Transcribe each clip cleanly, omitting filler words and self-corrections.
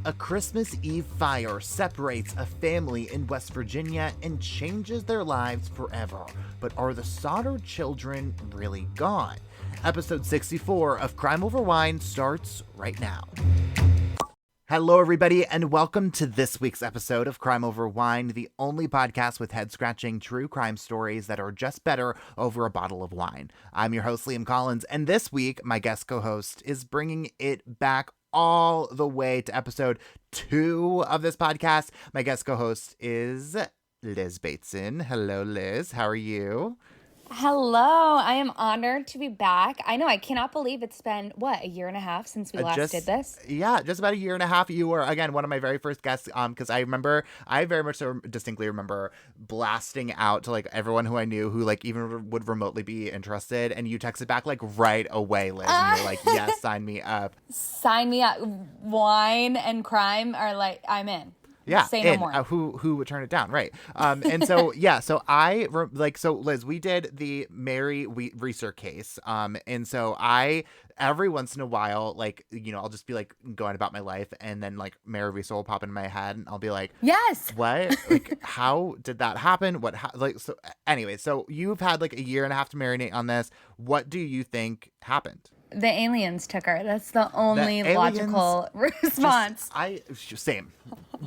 A Christmas Eve fire separates a family in West Virginia and changes their lives forever. But are the Sodder children really gone? Episode 64 of Crime Over Wine starts right now. Hello, everybody, and welcome to this week's episode of Crime Over Wine, the only podcast with head-scratching true crime stories that are just better over a bottle of wine. I'm your host, Liam Collins, and this week, my guest co-host is bringing it back all the way to episode 2 of this podcast. My guest co-host is Liz Bateson. Hello, Liz. How are you? Hello. I am honored to be back. I know. I cannot believe it's been, a year and a half since we last did this? Yeah, just about a year and a half. You were, again, one of my very first guests, because I very much so distinctly remember blasting out to, like, everyone who I knew who, like, even would remotely be interested, and you texted back, like, right away, Liz, and you're like, yes, sign me up. Sign me up. Wine and crime are like, I'm in. Yeah, say no more. Who would turn it down, right? And so so Liz, we did the Mary Reeser case, and so every once in a while, like, you know, I'll just be like going about my life, and then like Mary Reeser will pop into my head, and I'll be like, yes, what? Like, how did that happen? So anyway, so you've had like a year and a half to marinate on this. What do you think happened? The aliens took her. That's the only logical response. Same.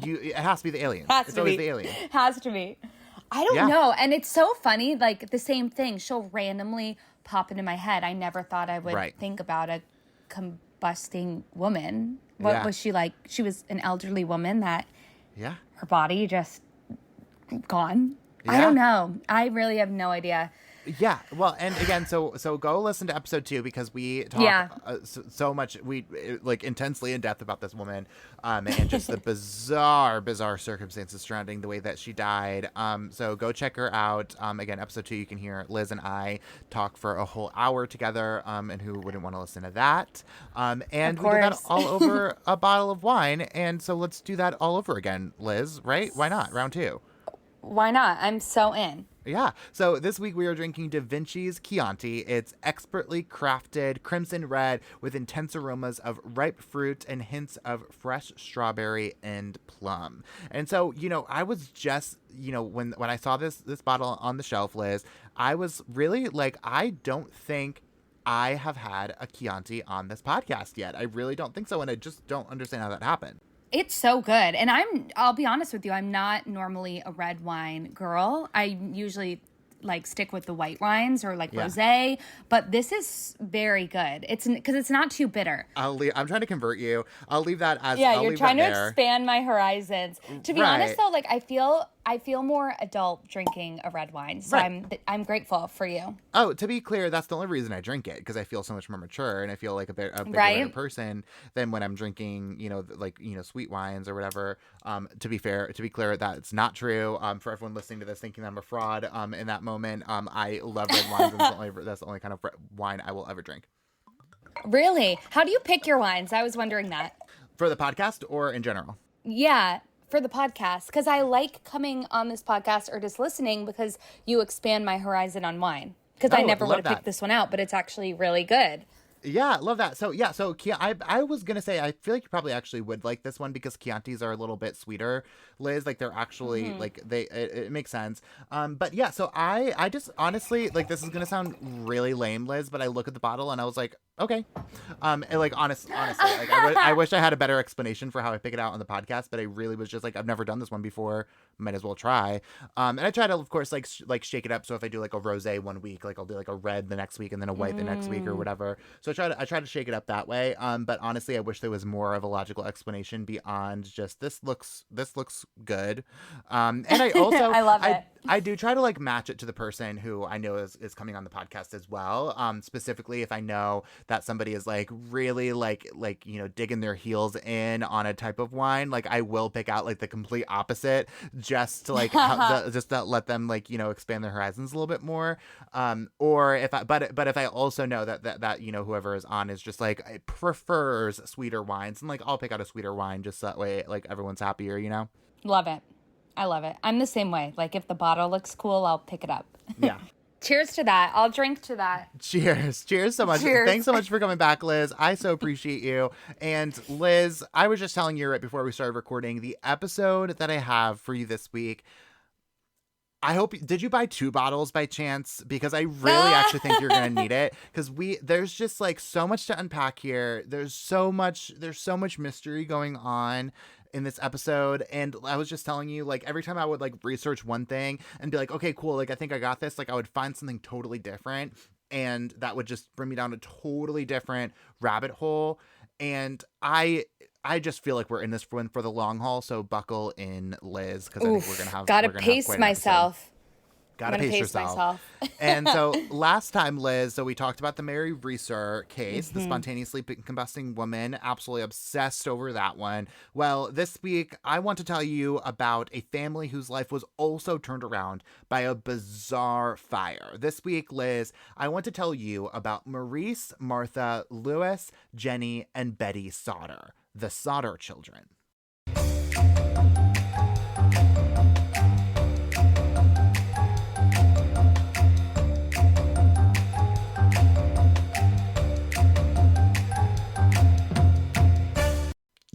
It has to be the aliens. It's always the alien. Has to be. I don't know. And it's so funny, like the same thing. She'll randomly pop into my head. I never thought I would think about a combusting woman. What was she like? She was an elderly woman that her body just gone. Yeah. I don't know. I really have no idea. Yeah, well, and again, so go listen to episode 2 because we talk so much, like intensely in depth about this woman, and just the bizarre circumstances surrounding the way that she died. So go check her out. Again, episode 2, you can hear Liz and I talk for a whole hour together. And who wouldn't want to listen to that? And we did that all over a bottle of wine. And so let's do that all over again, Liz. Right? Why not? Round 2. Why not? I'm so in. Yeah. So this week we are drinking Vinci's Chianti. It's expertly crafted crimson red with intense aromas of ripe fruit and hints of fresh strawberry and plum. And so, you know, I was just, you know, when I saw this bottle on the shelf, Liz, I was really like, I don't think I have had a Chianti on this podcast yet. I really don't think so. And I just don't understand how that happened. It's so good. And I'll be honest with you, I'm not normally a red wine girl. I usually like stick with the white wines or like rosé, but this is very good. It's because it's not too bitter. I'm trying to convert you. I'll leave that as you're trying to expand my horizons. To be honest though, like I feel more adult drinking a red wine. So I'm grateful for you. Oh, to be clear, that's the only reason I drink it, because I feel so much more mature and I feel like a bigger person than when I'm drinking, you know, like, you know, sweet wines or whatever. To be clear, that's not true. For everyone listening to this thinking I'm a fraud, in that moment, I love red wines, and that's the only kind of wine I will ever drink. Really? How do you pick your wines? I was wondering that. For the podcast or in general? Yeah. For the podcast, because I like coming on this podcast or just listening because you expand my horizon on wine. Because I never would have picked this one out, but it's actually really good. Yeah, love that. So I was gonna say I feel like you probably actually would like this one because Chiantis are a little bit sweeter, Liz. Like they're actually like it makes sense. But yeah, so I just honestly, like, this is gonna sound really lame, Liz, but I look at the bottle and I was like, okay. And like honestly, like I wish I had a better explanation for how I pick it out on the podcast, but I really was just like, I've never done this one before, might as well try. And I try to, of course, like shake it up. So if I do like a rosé one week, like I'll do like a red the next week and then a white the next week or whatever. So I try to shake it up that way. But honestly, I wish there was more of a logical explanation beyond just this looks good. And I also I love it. I do try to like match it to the person who I know is coming on the podcast as well. Specifically if I know that somebody is like really like, you know, digging their heels in on a type of wine, like I will pick out like the complete opposite just to like just to let them, like, you know, expand their horizons a little bit more. Or if I also know that you know, whoever is on is just like prefers sweeter wines, and like I'll pick out a sweeter wine just that way like everyone's happier, you know. Love it. I love it. I'm the same way. Like if the bottle looks cool, I'll pick it up. Yeah. Cheers to that. I'll drink to that. Cheers. Cheers so much. Cheers. Thanks so much for coming back, Liz. I so appreciate you. And Liz, I was just telling you right before we started recording, the episode that I have for you this week, I hope, did you buy 2 bottles by chance? Because I really actually think you're going to need it. Because there's just like so much to unpack here. There's so much mystery going on in this episode. And I was just telling you, like, every time I would like research one thing and be like, okay, cool. Like, I think I got this. Like, I would find something totally different. And that would just bring me down a totally different rabbit hole. And I just feel like we're in this one for the long haul. So buckle in, Liz, because I think we're gonna have gotta pace myself. Gotta pace yourself. And so last time, Liz, so we talked about the Mary Reeser case, the spontaneously combusting woman. Absolutely obsessed over that one. Well, this week, I want to tell you about a family whose life was also turned around by a bizarre fire. This week, Liz, I want to tell you about Maurice, Martha, Louis, Jennie, and Betty Sodder, the Sodder children.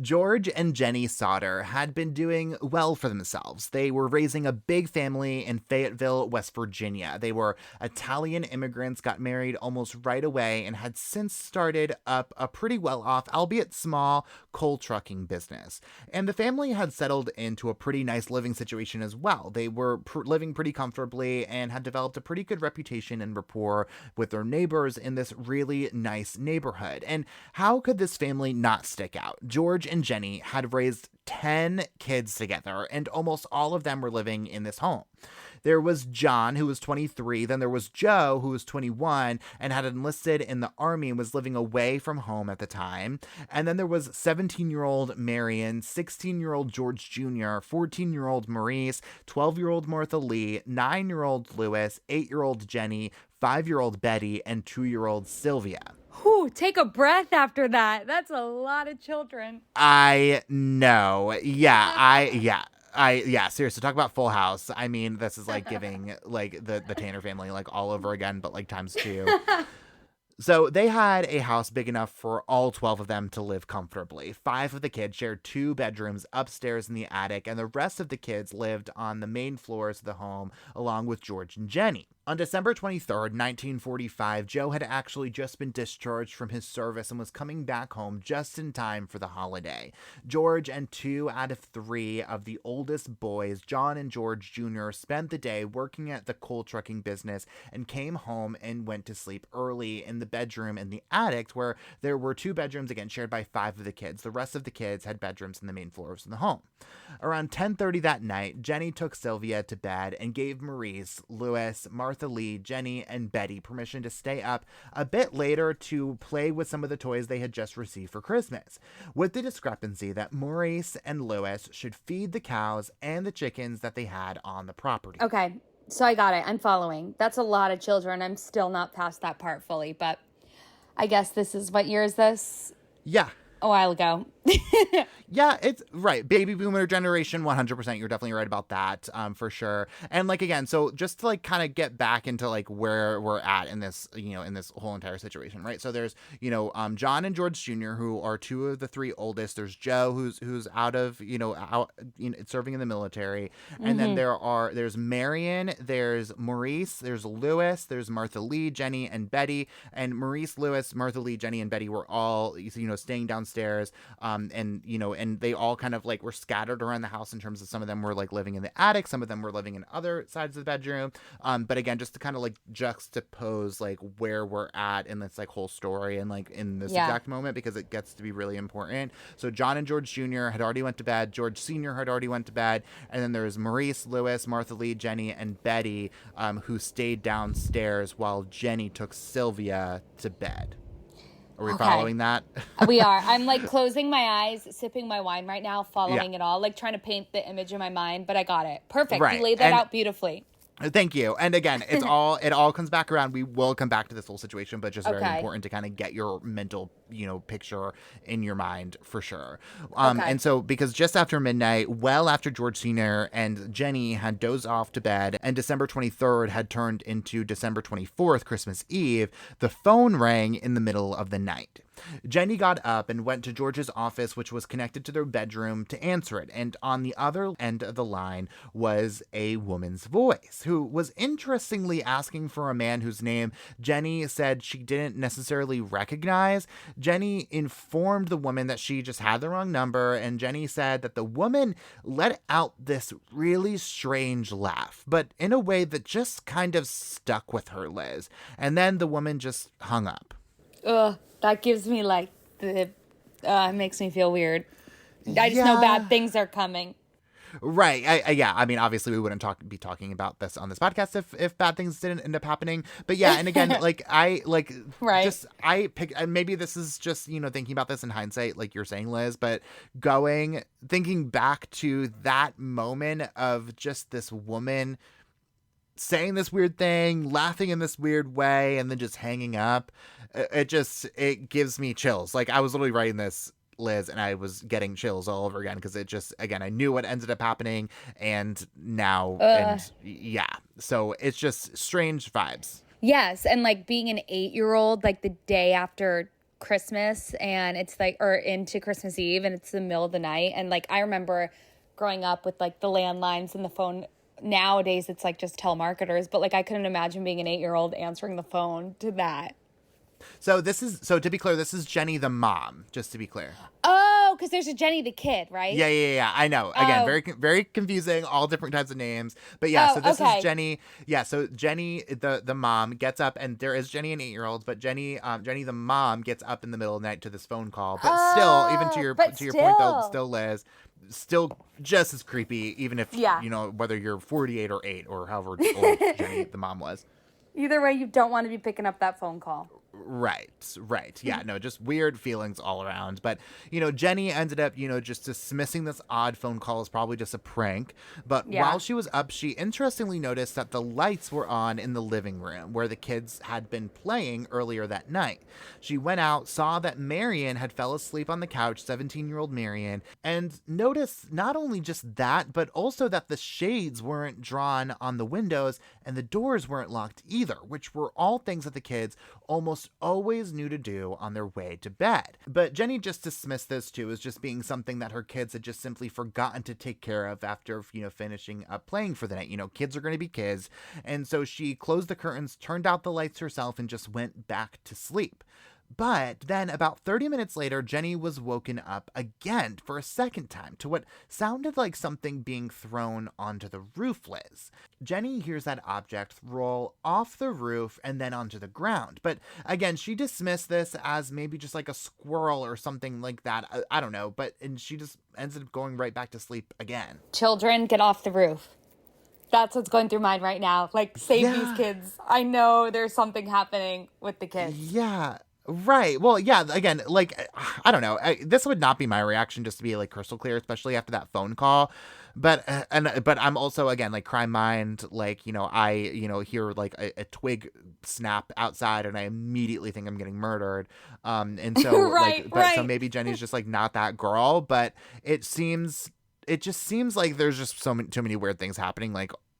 George and Jennie Sodder had been doing well for themselves. They were raising a big family in Fayetteville, West Virginia. They were Italian immigrants, got married almost right away, and had since started up a pretty well-off, albeit small, coal trucking business. And the family had settled into a pretty nice living situation as well. They were living pretty comfortably and had developed a pretty good reputation and rapport with their neighbors in this really nice neighborhood. And how could this family not stick out? George and Jennie had raised 10 kids together, and almost all of them were living in this home. There was John, who was 23. Then there was Joe, who was 21 and had enlisted in the Army and was living away from home at the time. And then there was 17-year-old Marion, 16-year-old George Jr., 14-year-old Maurice, 12-year-old Martha Lee, 9-year-old Louis, 8-year-old Jennie, 5-year-old Betty, and 2-year-old Sylvia. Whew, take a breath after that. That's a lot of children. I know. Seriously, talk about Full House. I mean, this is like giving like the Tanner family like all over again, but like times 2. So they had a house big enough for all 12 of them to live comfortably. 5 of the kids shared 2 bedrooms upstairs in the attic, and the rest of the kids lived on the main floors of the home along with George and Jennie. On December 23rd, 1945, Joe had actually just been discharged from his service and was coming back home just in time for the holiday. George and 2 out of 3 of the oldest boys, John and George Jr., spent the day working at the coal trucking business and came home and went to sleep early in the bedroom in the attic, where there were 2 bedrooms, again, shared by 5 of the kids. The rest of the kids had bedrooms in the main floors of the home. Around 10:30 that night, Jennie took Sylvia to bed and gave Maurice, Louis, Martha Lee, Jennie, and Betty permission to stay up a bit later to play with some of the toys they had just received for Christmas, with the discrepancy that Maurice and Louis should feed the cows and the chickens that they had on the property. Okay, so I got it. I'm following. That's a lot of children. I'm still not past that part fully, but I guess this is, what year is this? Yeah. A while ago. Yeah, it's right. Baby boomer generation, 100%. You're definitely right about that, for sure. And like, again, so just to like kind of get back into like where we're at in this, in this whole entire situation, right? So there's, John and George Jr., who are 2 of the 3 oldest. There's Joe, who's out of, serving in the military. And then there's Marion, there's Maurice, there's Louis, there's Martha Lee, Jennie, and Betty. And Maurice, Louis, Martha Lee, Jennie, and Betty were all, staying downstairs. And they all kind of like were scattered around the house in terms of some of them were like living in the attic, some of them were living in other sides of the bedroom. But again, just to kind of like juxtapose like where we're at in this like whole story and like in this exact moment, because it gets to be really important. So John and George Jr. had already went to bed. George Sr. had already went to bed. And then there's Maurice, Louis, Martha Lee, Jennie, and Betty, who stayed downstairs while Jennie took Sylvia to bed. Are we following that? We are. I'm like closing my eyes, sipping my wine right now, following it all, like trying to paint the image in my mind, but I got it. Perfect. Right. You laid that out beautifully. Thank you. And again, it all comes back around. We will come back to this whole situation, but just very important to kind of get your mental, picture in your mind for sure. And so because just after midnight, well after George Sr. and Jennie had dozed off to bed and December 23rd had turned into December 24th, Christmas Eve, the phone rang in the middle of the night. Jennie got up and went to George's office, which was connected to their bedroom, to answer it. And on the other end of the line was a woman's voice who was interestingly asking for a man whose name Jennie said she didn't necessarily recognize. Jennie informed the woman that she just had the wrong number, and Jennie said that the woman let out this really strange laugh, but in a way that just kind of stuck with her, Liz. And then the woman just hung up. Ugh. That gives me it makes me feel weird. I just know bad things are coming. Right. I mean, obviously we wouldn't be talking about this on this podcast if bad things didn't end up happening. But yeah, and again, maybe this is just, thinking about this in hindsight, like you're saying, Liz, but thinking back to that moment of just this woman saying this weird thing, laughing in this weird way, and then just hanging up. It gives me chills. Like, I was literally writing this, Liz, and I was getting chills all over again because it just, again, I knew what ended up happening, and now, so it's just strange vibes. Yes, and being an 8-year-old, the day after Christmas, and it's or into Christmas Eve, and it's the middle of the night, and I remember growing up with the landlines and the phone. Nowadays it's just telemarketers, but I couldn't imagine being an 8-year-old answering the phone to that. So to be clear, this is Jennie the mom, just to be clear. Oh, because there's a Jennie the kid, right? Yeah. I know. Again, very, very confusing, all different types of names. But yeah, so this is Jennie. Yeah, so Jennie, the mom, gets up, and there is Jennie, an 8-year-old, but Jennie the mom gets up in the middle of the night to this phone call. But still, even to your point though, still Liz, still just as creepy, even if, whether you're 48 or 8 or however old Jennie the mom was. Either way, you don't want to be picking up that phone call. Right. Yeah, no, just weird feelings all around. But, Jennie ended up, just dismissing this odd phone call as probably just a prank. But while she was up, she interestingly noticed that the lights were on in the living room where the kids had been playing earlier that night. She went out, saw that Marion had fell asleep on the couch, 17-year-old Marion, and noticed not only just that, but also that the shades weren't drawn on the windows and the doors weren't locked either, which were all things that the kids almost always knew to do on their way to bed. But Jennie just dismissed this too as just being something that her kids had just simply forgotten to take care of after, finishing up playing for the night. Kids are going to be kids. And so she closed the curtains, turned out the lights herself, and just went back to sleep. But then about 30 minutes later, Jennie was woken up again for a second time to what sounded like something being thrown onto the roof, Liz. Jennie hears that object roll off the roof and then onto the ground. But again, she dismissed this as maybe just a squirrel or something like that. I don't know. And she just ends up going right back to sleep again. Children, get off the roof. That's what's going through mine right now. Save these kids. I know there's something happening with the kids. Yeah. Right. Well, yeah, again, I don't know. This would not be my reaction, just to be crystal clear, especially after that phone call. But I'm also, again, crime mind, I, hear a twig snap outside and I immediately think I'm getting murdered. And so so maybe Jennie's just not that girl, but it just seems like there's just too many weird things happening,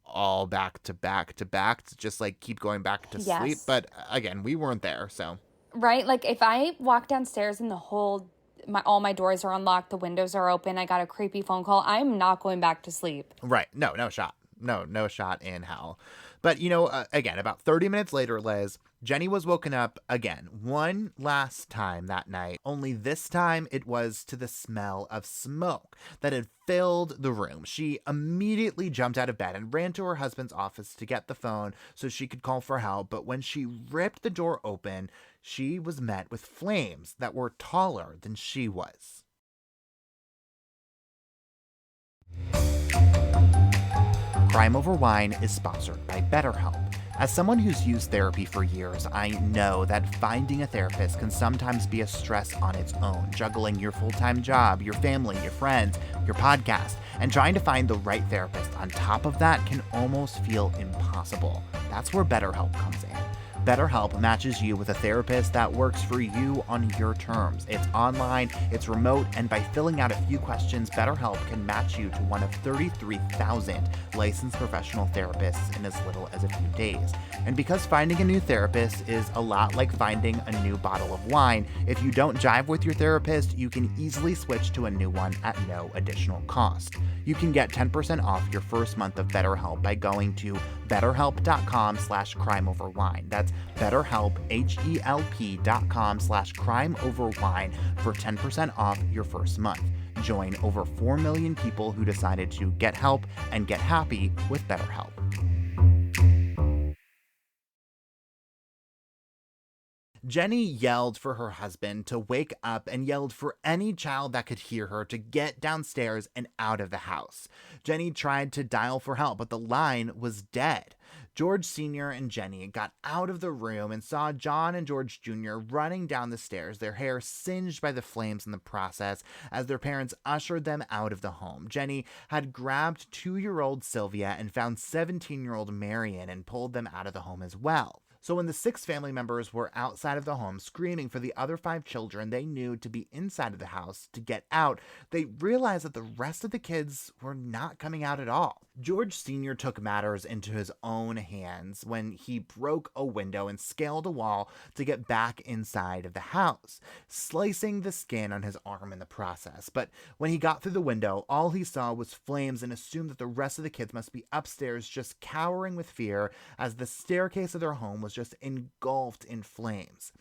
all back to back to back to just keep going back to sleep. But again, we weren't there, so. Right? If I walk downstairs and all my doors are unlocked, the windows are open, I got a creepy phone call, I'm not going back to sleep. Right. No shot. No shot in hell. But, again, about 30 minutes later, Liz, Jennie was woken up again, one last time that night. Only this time it was to the smell of smoke that had filled the room. She immediately jumped out of bed and ran to her husband's office to get the phone so she could call for help. But when she ripped the door open, she was met with flames that were taller than she was. Crime Over Wine is sponsored by BetterHelp. As someone who's used therapy for years, I know that finding a therapist can sometimes be a stress on its own, juggling your full-time job, your family, your friends, your podcast, and trying to find the right therapist on top of that can almost feel impossible. That's where BetterHelp comes in. BetterHelp matches you with a therapist that works for you on your terms. It's online, it's remote, and by filling out a few questions, BetterHelp can match you to one of 33,000 licensed professional therapists in as little as a few days. And because finding a new therapist is a lot like finding a new bottle of wine, if you don't jive with your therapist, you can easily switch to a new one at no additional cost. You can get 10% off your first month of BetterHelp by going to betterhelp.com/crimeoverwine. That's BetterHelp, HELP.com/crimeoverwine for 10% off your first month. Join over 4 million people who decided to get help and get happy with BetterHelp. Jennie yelled for her husband to wake up and yelled for any child that could hear her to get downstairs and out of the house. Jennie tried to dial for help, but the line was dead. George Sr. and Jennie got out of the room and saw John and George Jr. running down the stairs, their hair singed by the flames in the process, as their parents ushered them out of the home. Jennie had grabbed 2-year-old Sylvia and found 17-year-old Marion and pulled them out of the home as well. So when the 6 family members were outside of the home screaming for the other 5 children they knew to be inside of the house to get out, they realized that the rest of the kids were not coming out at all. George Sr. took matters into his own hands when he broke a window and scaled a wall to get back inside of the house, slicing the skin on his arm in the process. But when he got through the window, all he saw was flames and assumed that the rest of the kids must be upstairs just cowering with fear as the staircase of their home was just engulfed in flames.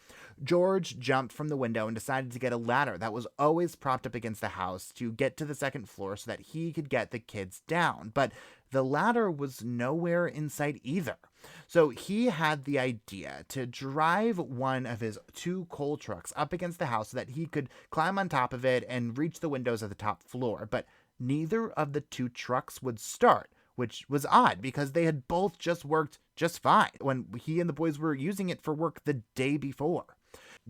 George jumped from the window and decided to get a ladder that was always propped up against the house to get to the second floor so that he could get the kids down. But the ladder was nowhere in sight either. So he had the idea to drive one of his 2 coal trucks up against the house so that he could climb on top of it and reach the windows of the top floor. But neither of the 2 trucks would start, which was odd because they had both just worked just fine when he and the boys were using it for work the day before.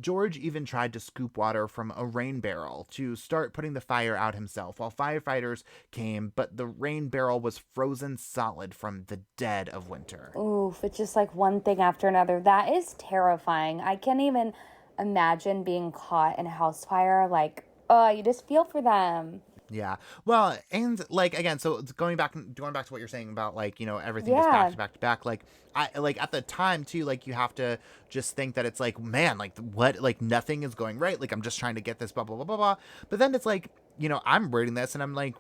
George even tried to scoop water from a rain barrel to start putting the fire out himself while firefighters came, but the rain barrel was frozen solid from the dead of winter. Oof, it's just like one thing after another. That is terrifying. I can't even imagine being caught in a house fire. Like, oh, you just feel for them. Yeah. Well, and like again, so going back to what you're saying about like, everything just back to back to back, like I like at the time too, like you have to just think that it's like, man, like what, like nothing is going right. Like I'm just trying to get this blah blah blah blah blah. But then it's like, I'm reading this and I'm like,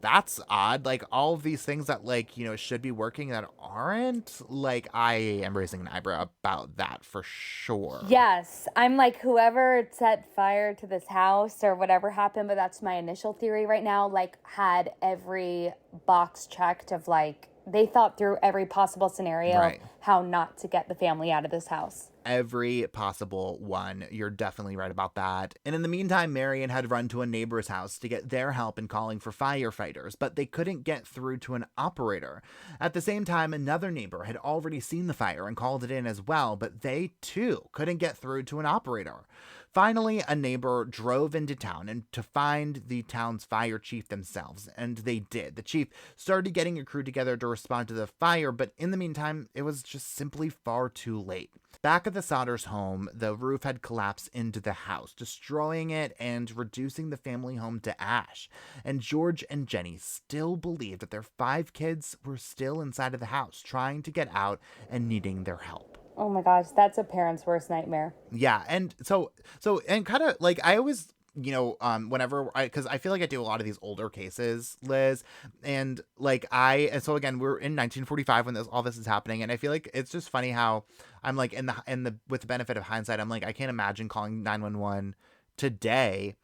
that's odd. Like all of these things that like, should be working that aren't, like I am raising an eyebrow about that for sure. Yes. I'm like, whoever set fire to this house or whatever happened, but that's my initial theory right now, like had every box checked of like, they thought through every possible scenario of how not to get the family out of this house. Every possible one. You're definitely right about that. And in the meantime, Marion had run to a neighbor's house to get their help in calling for firefighters, but they couldn't get through to an operator. At the same time, another neighbor had already seen the fire and called it in as well, but they too couldn't get through to an operator. Finally, a neighbor drove into town and to find the town's fire chief themselves, and they did. The chief started getting a crew together to respond to the fire, but in the meantime, it was just simply far too late. Back at the Sodders' home, the roof had collapsed into the house, destroying it and reducing the family home to ash. And George and Jennie still believed that their 5 kids were still inside of the house, trying to get out and needing their help. Oh my gosh, that's a parent's worst nightmare. Yeah, and so and kind of like I always, whenever because I feel like I do a lot of these older cases, Liz, and like and so again, we're in 1945 when all this is happening, and I feel like it's just funny how I'm like in the with the benefit of hindsight, I'm like I can't imagine calling 911 today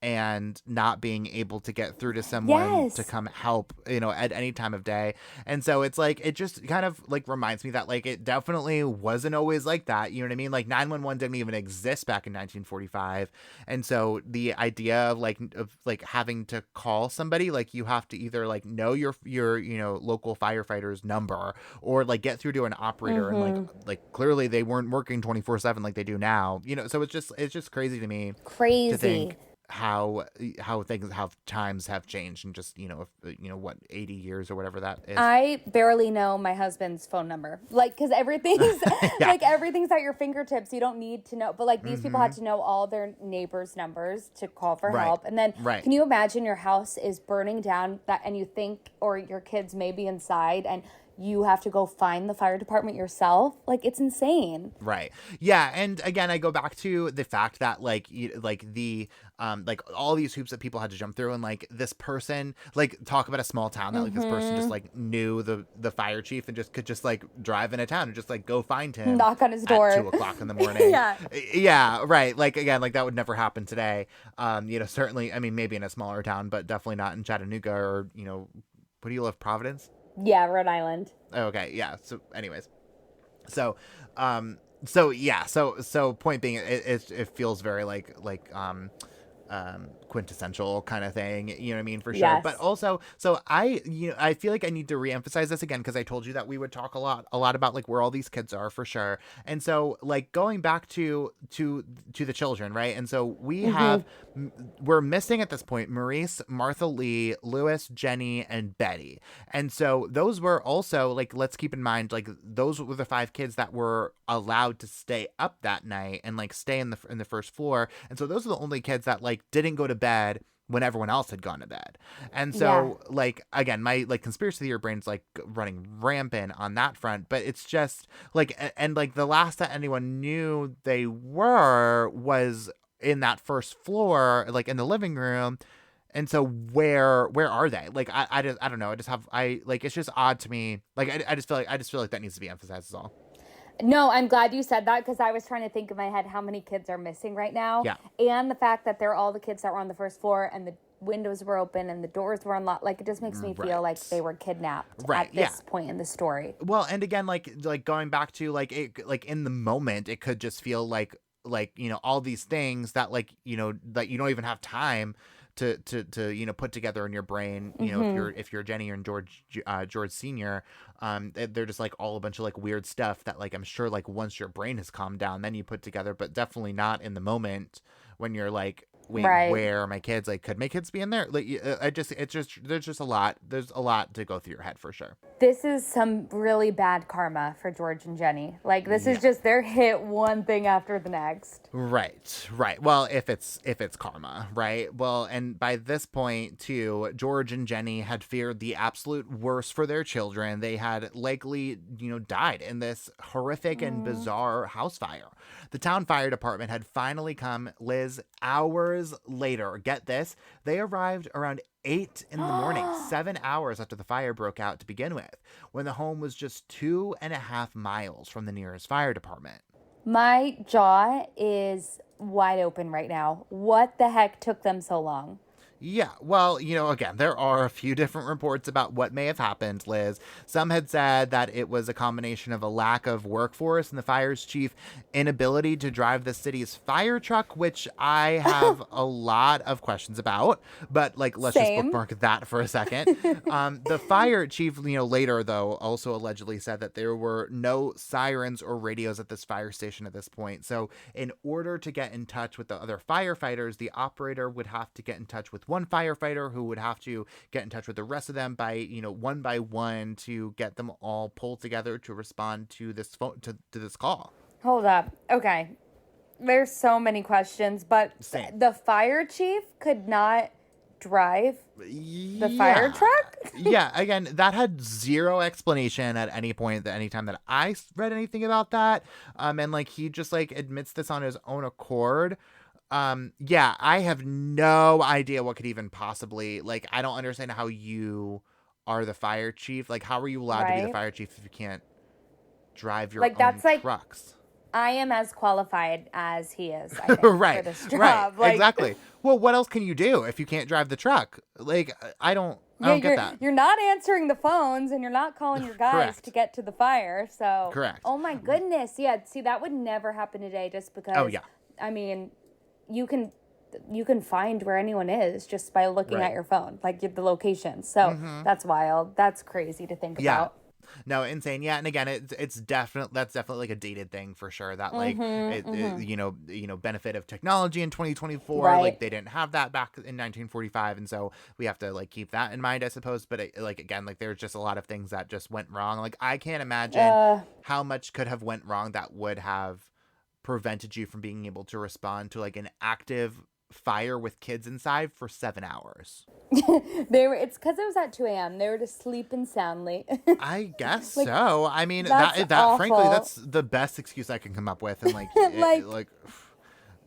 and not being able to get through to someone to Yes. come help, at any time of day. And so it's like, it just kind of like reminds me that like it definitely wasn't always like that. You know what I mean? Like 911 didn't even exist back in 1945. And so the idea of like having to call somebody, like you have to either like know your local firefighter's number, or like get through to an operator, and like clearly they weren't working 24/7 like they do now. So it's just crazy to me to Crazy. think how times have changed in just what, 80 years or whatever that is. I barely know my husband's phone number. Like, because everything's Yeah. like everything's at your fingertips. You don't need to know. But like these people had Mm-hmm. to know all their neighbors' numbers to call for Right. help. And then Right. can you imagine your house is burning down and you think, or your kids may be inside, and you have to go find the fire department yourself? Like, it's insane. Right. Yeah. And again, I go back to the fact that like all these hoops that people had to jump through, and like this person, like talk about a small town that like this person just like knew the fire chief and just could just like drive into town and just like go find him, Knock on his door at 2:00 in the morning. Yeah. Yeah. Right. Like, again, like that would never happen today. Certainly, I mean, maybe in a smaller town, but definitely not in Chattanooga, or, what do you live, Providence? Yeah, Rhode Island. Okay, yeah. So, anyways, so, so point being, it feels very quintessential kind of thing, you know what I mean, for sure. Yes. But also, so I feel like I need to reemphasize this again, because I told you that we would talk a lot about like where all these kids are, for sure. And so like going back to the children, right? And so we're missing at this point Maurice, Martha Lee, Lewis, Jennie, and Betty. And so those were also, like, let's keep in mind, like those were the 5 kids that were allowed to stay up that night and like stay in the first floor. And so those are the only kids that like didn't go to bed when everyone else had gone to bed. And so like, again, my like conspiracy theory brain's like running rampant on that front. But it's just like, and like the last that anyone knew they were was in that first floor, like in the living room. And so where are they? Like, I don't know. It's just odd to me. Like, I just feel like that needs to be emphasized, is all. No, I'm glad you said that, because I was trying to think in my head how many kids are missing right now. Yeah. And the fact that they're all the kids that were on the first floor and the windows were open and the doors were unlocked. Like, it just makes me feel like they were kidnapped at this point in the story. Well, and again, like going back to like it, like in the moment, it could just feel like all these things that like that you don't even have time to put together in your brain, if you're Jennie and George Senior. They're just like all a bunch of like weird stuff that like I'm sure like once your brain has calmed down, then you put together, but definitely not in the moment when you're like, wait, where are my kids? Like, could my kids be in there? Like, there's a lot to go through your head, for sure. This is some really bad karma for George and Jennie. Like, this is just, they're hit one thing after the next. Right. Well, if it's karma, right? Well, and by this point too, George and Jennie had feared the absolute worst for their children. They had likely, died in this horrific and bizarre house fire. The town fire department had finally come, Liz, hours later. Get this, they arrived around 8 in the morning, 7 hours after the fire broke out to begin with, when the home was just 2.5 miles from the nearest fire department. My jaw is wide open right now. What the heck took them so long? Yeah, well, again, there are a few different reports about what may have happened, Liz. Some had said that it was a combination of a lack of workforce and the fire's chief inability to drive the city's fire truck, which I have a lot of questions about. But, like, let's just bookmark that for a second. The fire chief, later, though, also allegedly said that there were no sirens or radios at this fire station at this point. So in order to get in touch with the other firefighters, the operator would have to get in touch with one firefighter, who would have to get in touch with the rest of them by one by one to get them all pulled together to respond to this phone to this call. Hold up. Okay, there's so many questions, but the fire chief could not drive the fire truck? Yeah, again, that had zero explanation at any point, at any time that I read anything about that. And like he just like admits this on his own accord. I have no idea what could even possibly, like, I don't understand how you are the fire chief. Like, how are you allowed to be the fire chief if you can't drive your own trucks? I am as qualified as he is, I think, Right, for this job. right, Like, exactly. Well, what else can you do if you can't drive the truck? Like, I yeah, don't get that. you're not answering the phones and you're not calling your guys to Correct. get to the fire. So, Correct. oh my goodness. Yeah, see, that would never happen today just Oh, because, yeah. I mean, you can find where anyone is just by looking Right. at your phone, like the location. So, that's wild. That's crazy to think Yeah. about. No, insane. Yeah, and again, it's definitely like a dated thing for sure. That like benefit of technology in 2024. Right. Like they didn't have that back in 1945, and so we have to like keep that in mind, I suppose. But like again, like there's just a lot of things that just went wrong. Like I can't imagine how much could have went wrong that would have prevented you from being able to respond to like an active fire with kids inside for 7 hours. It's because it was at 2 a.m. They were just sleeping soundly. I guess Like, so. I mean, that's that frankly, awful. that's the best excuse I can come up with, and like, Like,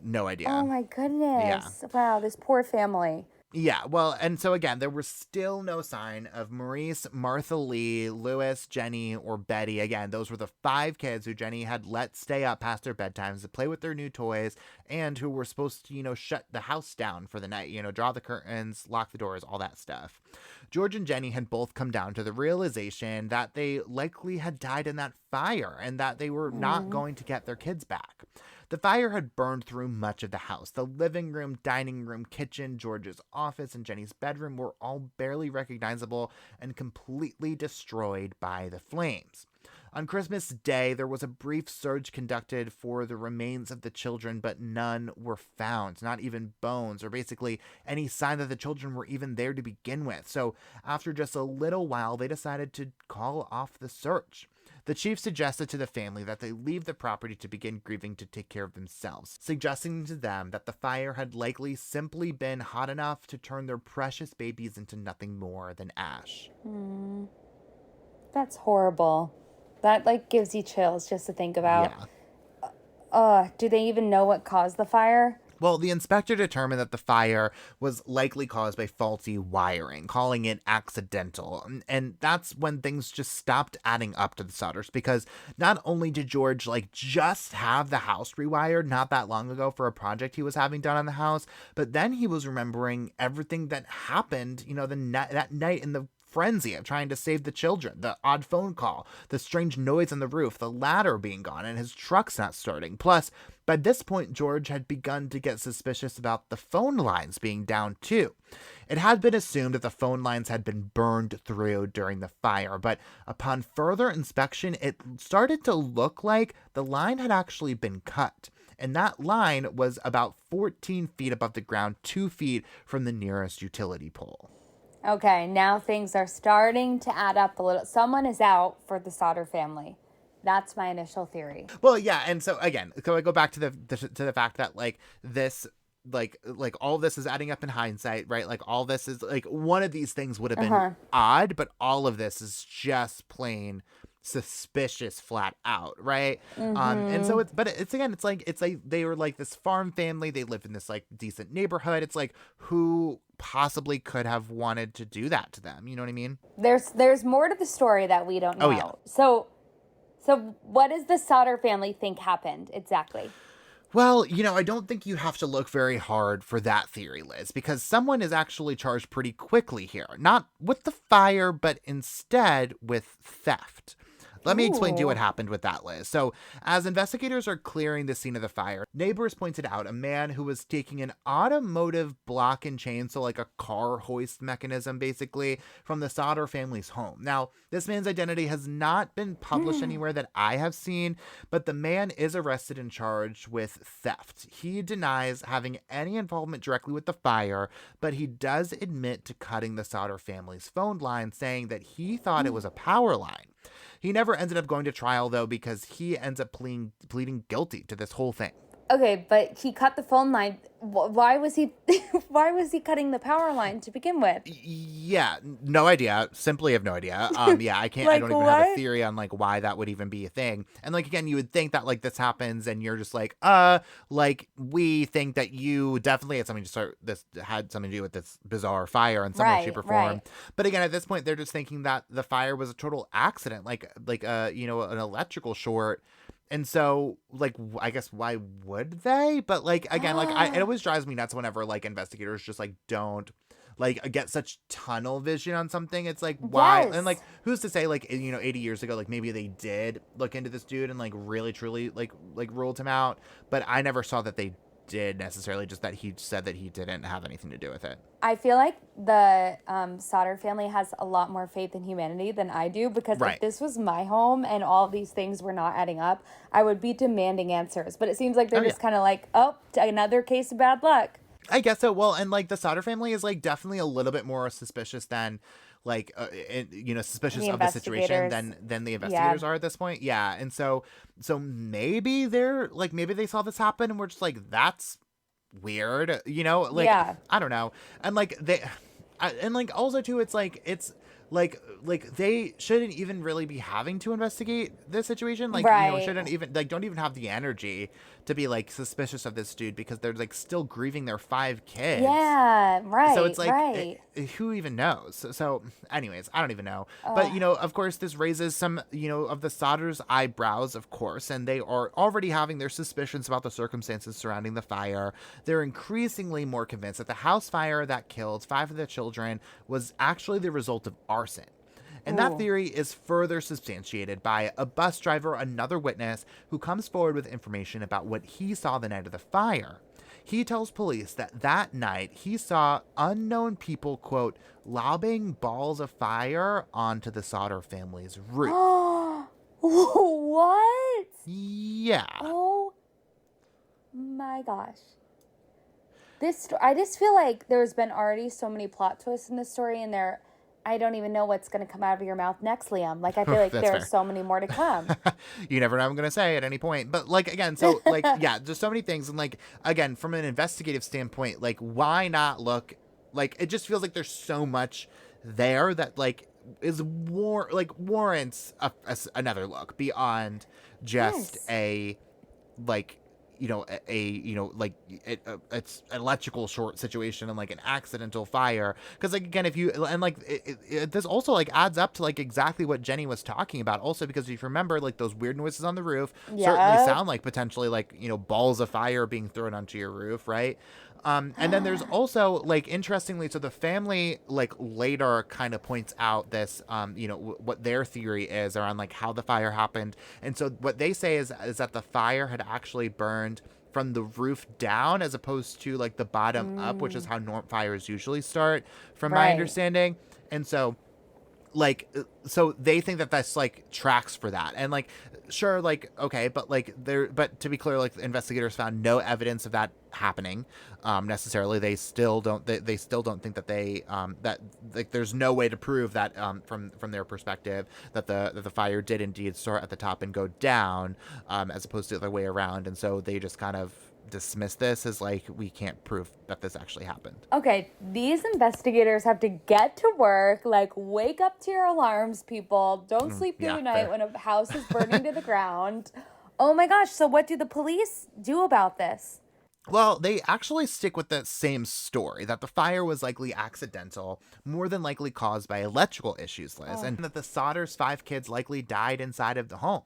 no idea. oh my goodness. Wow, this poor family. Yeah, well, and so again, there was still no sign of Maurice, Martha Lee, Louis, Jennie, or Betty. Again, those were the 5 kids who Jennie had let stay up past their bedtimes to play with their new toys and who were supposed to, shut the house down for the night, draw the curtains, lock the doors, all that stuff. George and Jennie had both come down to the realization that they likely had died in that fire and that they were not going to get their kids back. The fire had burned through much of the house. The living room, dining room, kitchen, George's office, and Jennie's bedroom were all barely recognizable and completely destroyed by the flames. On Christmas Day, there was a brief search conducted for the remains of the children, but none were found, not even bones, or basically any sign that the children were even there to begin with. So after just a little while, they decided to call off the search. The chief suggested to the family that they leave the property to begin grieving to take care of themselves, suggesting to them that the fire had likely simply been hot enough to turn their precious babies into nothing more than ash. That's horrible. That gives you chills just to think about. Yeah. Do they even know what caused the fire? Well, the inspector determined that the fire was likely caused by faulty wiring, calling it accidental. And that's when things just stopped adding up to the Sodders, because not only did George just have the house rewired not that long ago for a project he was having done on the house, but then he was remembering everything that happened, that night in the frenzy of trying to save the children, the odd phone call, the strange noise on the roof, the ladder being gone, and his truck's not starting. Plus, by this point, George had begun to get suspicious about the phone lines being down too. It had been assumed that the phone lines had been burned through during the fire, but upon further inspection, it started to look like the line had actually been cut. And that line was about 14 feet above the ground, 2 feet from the nearest utility pole. Okay, now things are starting to add up a little. Someone is out for the Sodder family. That's my initial theory. Well, yeah, and so again, so I go back to the fact that this all of this is adding up in hindsight, right? Like all this is one of these things would have been odd, but all of this is just plain suspicious flat out, right? And so it's they were this farm family, they lived in this decent neighborhood. It's who possibly could have wanted to do that to them, you know what I mean? There's more to the story that we don't know. Oh, yeah. So what does the Sodder family think happened exactly? Well, I don't think you have to look very hard for that theory, Liz, because someone is actually charged pretty quickly here. Not with the fire, but instead with theft. Let me explain to you what happened with that, Liz. So, as investigators are clearing the scene of the fire, neighbors pointed out a man who was taking an automotive block and chain, so a car hoist mechanism, basically, from the Sodder family's home. Now, this man's identity has not been published anywhere that I have seen, but the man is arrested and charged with theft. He denies having any involvement directly with the fire, but he does admit to cutting the Sodder family's phone line, saying that he thought it was a power line. He never ended up going to trial, though, because he ends up pleading guilty to this whole thing. Okay, but he cut the phone line. Why was he cutting the power line to begin with? Yeah, no idea. Simply have no idea. Yeah, I can't. I don't even have a theory on why that would even be a thing. And again, you would think that this happens, and you're just we think that you definitely had something to do with this bizarre fire in some way, shape, or form. Right. But again, at this point, they're just thinking that the fire was a total accident, an electrical short. And so, like, I guess why would they? But like again, like it always drives me nuts whenever like investigators just like don't like get such tunnel vision on something. It's like why? And like Yes. who's to say like 80 years ago like maybe they did look into this dude and like really truly like ruled him out, but I never saw that they did necessarily, just that he said that he didn't have anything to do with it. I feel like the Sodder family has a lot more faith in humanity than I do, because if Right. this was my home and all these things were not adding up, I would be demanding answers. But it seems like they're Oh, just yeah. kind of like, oh, another case of bad luck. I guess so. Well, and like the Sodder family is like definitely a little bit more suspicious than like suspicious The of the situation investigators. than the Yeah. investigators are at this point. Yeah. And so maybe they're like maybe they saw this happen and we're just like that's weird, like Yeah. I don't know. And like and like also too it's like they shouldn't even really be having to investigate this situation, like Right. shouldn't even like don't even have the energy to be like suspicious of this dude because they're like still grieving their 5 kids. Yeah. Right. So it's like, right. who even knows? So, anyways, I don't even know. But, Ugh. of course, this raises some, of the Sodders' eyebrows, of course, and they are already having their suspicions about the circumstances surrounding the fire. They're increasingly more convinced that the house fire that killed 5 of the children was actually the result of arson. And that Ooh. theory is further substantiated by a bus driver, another witness, who comes forward with information about what he saw the night of the fire. He tells police that night he saw unknown people, quote, lobbing balls of fire onto the Sodder family's roof. What? Yeah. Oh my gosh. I just feel like there's been already so many plot twists in this story, and I don't even know what's going to come out of your mouth next, Liam. Like, I feel like That's there are fair. so many more to come. You never know what I'm going to say at any point. But, like, again, so, like, yeah, there's so many things. And, like, again, from an investigative standpoint, like, why not look? Like, it just feels like there's so much there that, like, warrants another look beyond just Yes. like, like it's an electrical short situation and like an accidental fire. Because like again, if you and like this also like adds up to like exactly what Jennie was talking about. Also because if you remember, like those weird noises on the roof certainly Yeah. sound like potentially like balls of fire being thrown onto your roof, right? And then there's also like interestingly, so the family like later kind of points out this, what their theory is around like how the fire happened. And so what they say is that the fire had actually burned from the roof down as opposed to like the bottom up, which is how fires usually start, from my Right. understanding. And so like so they think that that's like tracks for that, and like sure, like okay, but to be clear, like the investigators found no evidence of that happening necessarily. They still don't think that that like there's no way to prove that from their perspective that the fire did indeed start at the top and go down, as opposed to the other way around. And so they just kind of dismiss this as like we can't prove that this actually happened. Okay, these investigators have to get to work. Like, wake up to your alarms, people. Don't sleep through Yeah, the night fair. when a house is burning to the ground. Oh my gosh, so what do the police do about this? Well, they actually stick with the same story, that the fire was likely accidental, more than likely caused by electrical issues, Liz, and that the Sodders' 5 kids likely died inside of the home.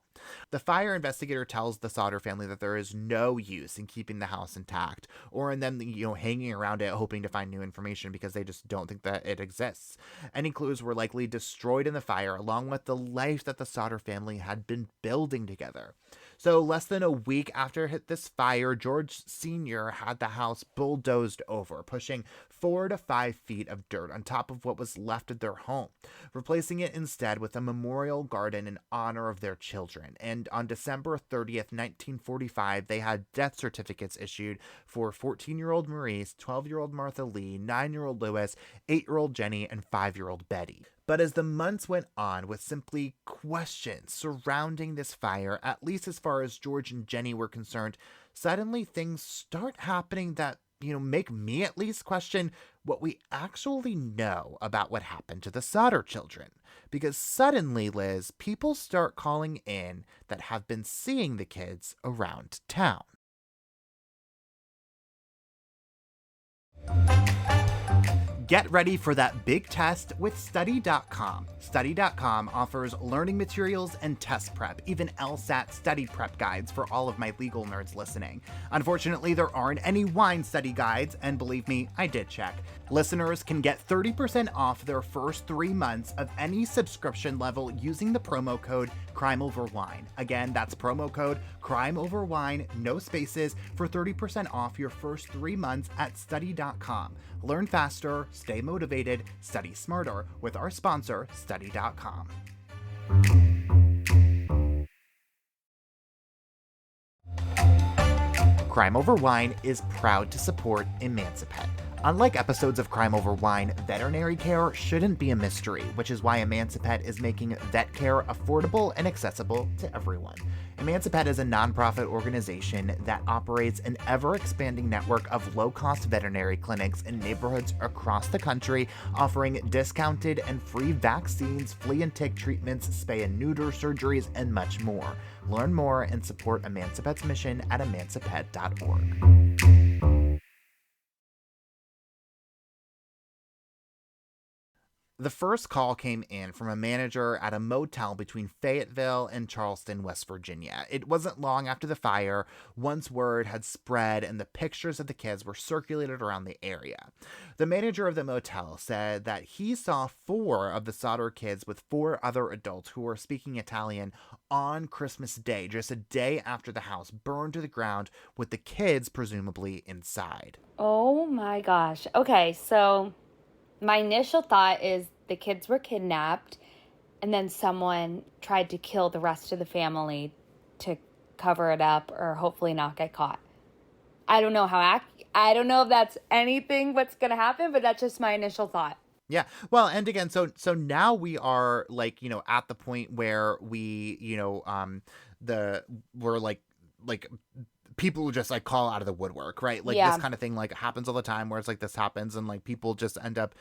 The fire investigator tells the Sodder family that there is no use in keeping the house intact or in them, hanging around it hoping to find new information, because they just don't think that it exists. Any clues were likely destroyed in the fire, along with the life that the Sodder family had been building together. So less than a week after this fire, George Sr. had the house bulldozed over, pushing 4 to 5 feet of dirt on top of what was left of their home, replacing it instead with a memorial garden in honor of their children. And on December 30th, 1945, they had death certificates issued for 14-year-old Maurice, 12-year-old Martha Lee, 9-year-old Louis, 8-year-old Jennie, and 5-year-old Betty. But as the months went on, with simply questions surrounding this fire, at least as far as George and Jennie were concerned, suddenly things start happening that, make me at least question what we actually know about what happened to the Sodder children. Because suddenly, Liz, people start calling in that have been seeing the kids around town. Get ready for that big test with Study.com. Study.com offers learning materials and test prep, even LSAT study prep guides for all of my legal nerds listening. Unfortunately, there aren't any wine study guides, and believe me, I did check. Listeners can get 30% off their first 3 months of any subscription level using the promo code CrimeOverWine. Again, that's promo code CrimeOverWine, no spaces, for 30% off your first 3 months at Study.com. Learn faster, stay motivated, study smarter with our sponsor, Study.com. Crime Over Wine is proud to support Emancipet. Unlike episodes of Crime Over Wine, veterinary care shouldn't be a mystery, which is why Emancipet is making vet care affordable and accessible to everyone. Emancipet is a nonprofit organization that operates an ever-expanding network of low-cost veterinary clinics in neighborhoods across the country, offering discounted and free vaccines, flea and tick treatments, spay and neuter surgeries, and much more. Learn more and support Emancipet's mission at emancipet.org. The first call came in from a manager at a motel between Fayetteville and Charleston, West Virginia. It wasn't long after the fire, once word had spread and the pictures of the kids were circulated around the area. The manager of the motel said that he saw 4 of the Sodder kids with 4 other adults who were speaking Italian on Christmas Day, just a day after the house burned to the ground, with the kids presumably inside. Oh my gosh. Okay, so my initial thought is the kids were kidnapped and then someone tried to kill the rest of the family to cover it up or hopefully not get caught. I don't know I don't know if that's anything what's going to happen, but that's just my initial thought. Yeah. Well, and again, so now we are like, at the point where we, we're like people who just like call out of the woodwork, right? Like this kind of thing like happens all the time where it's like this happens and like people just end up,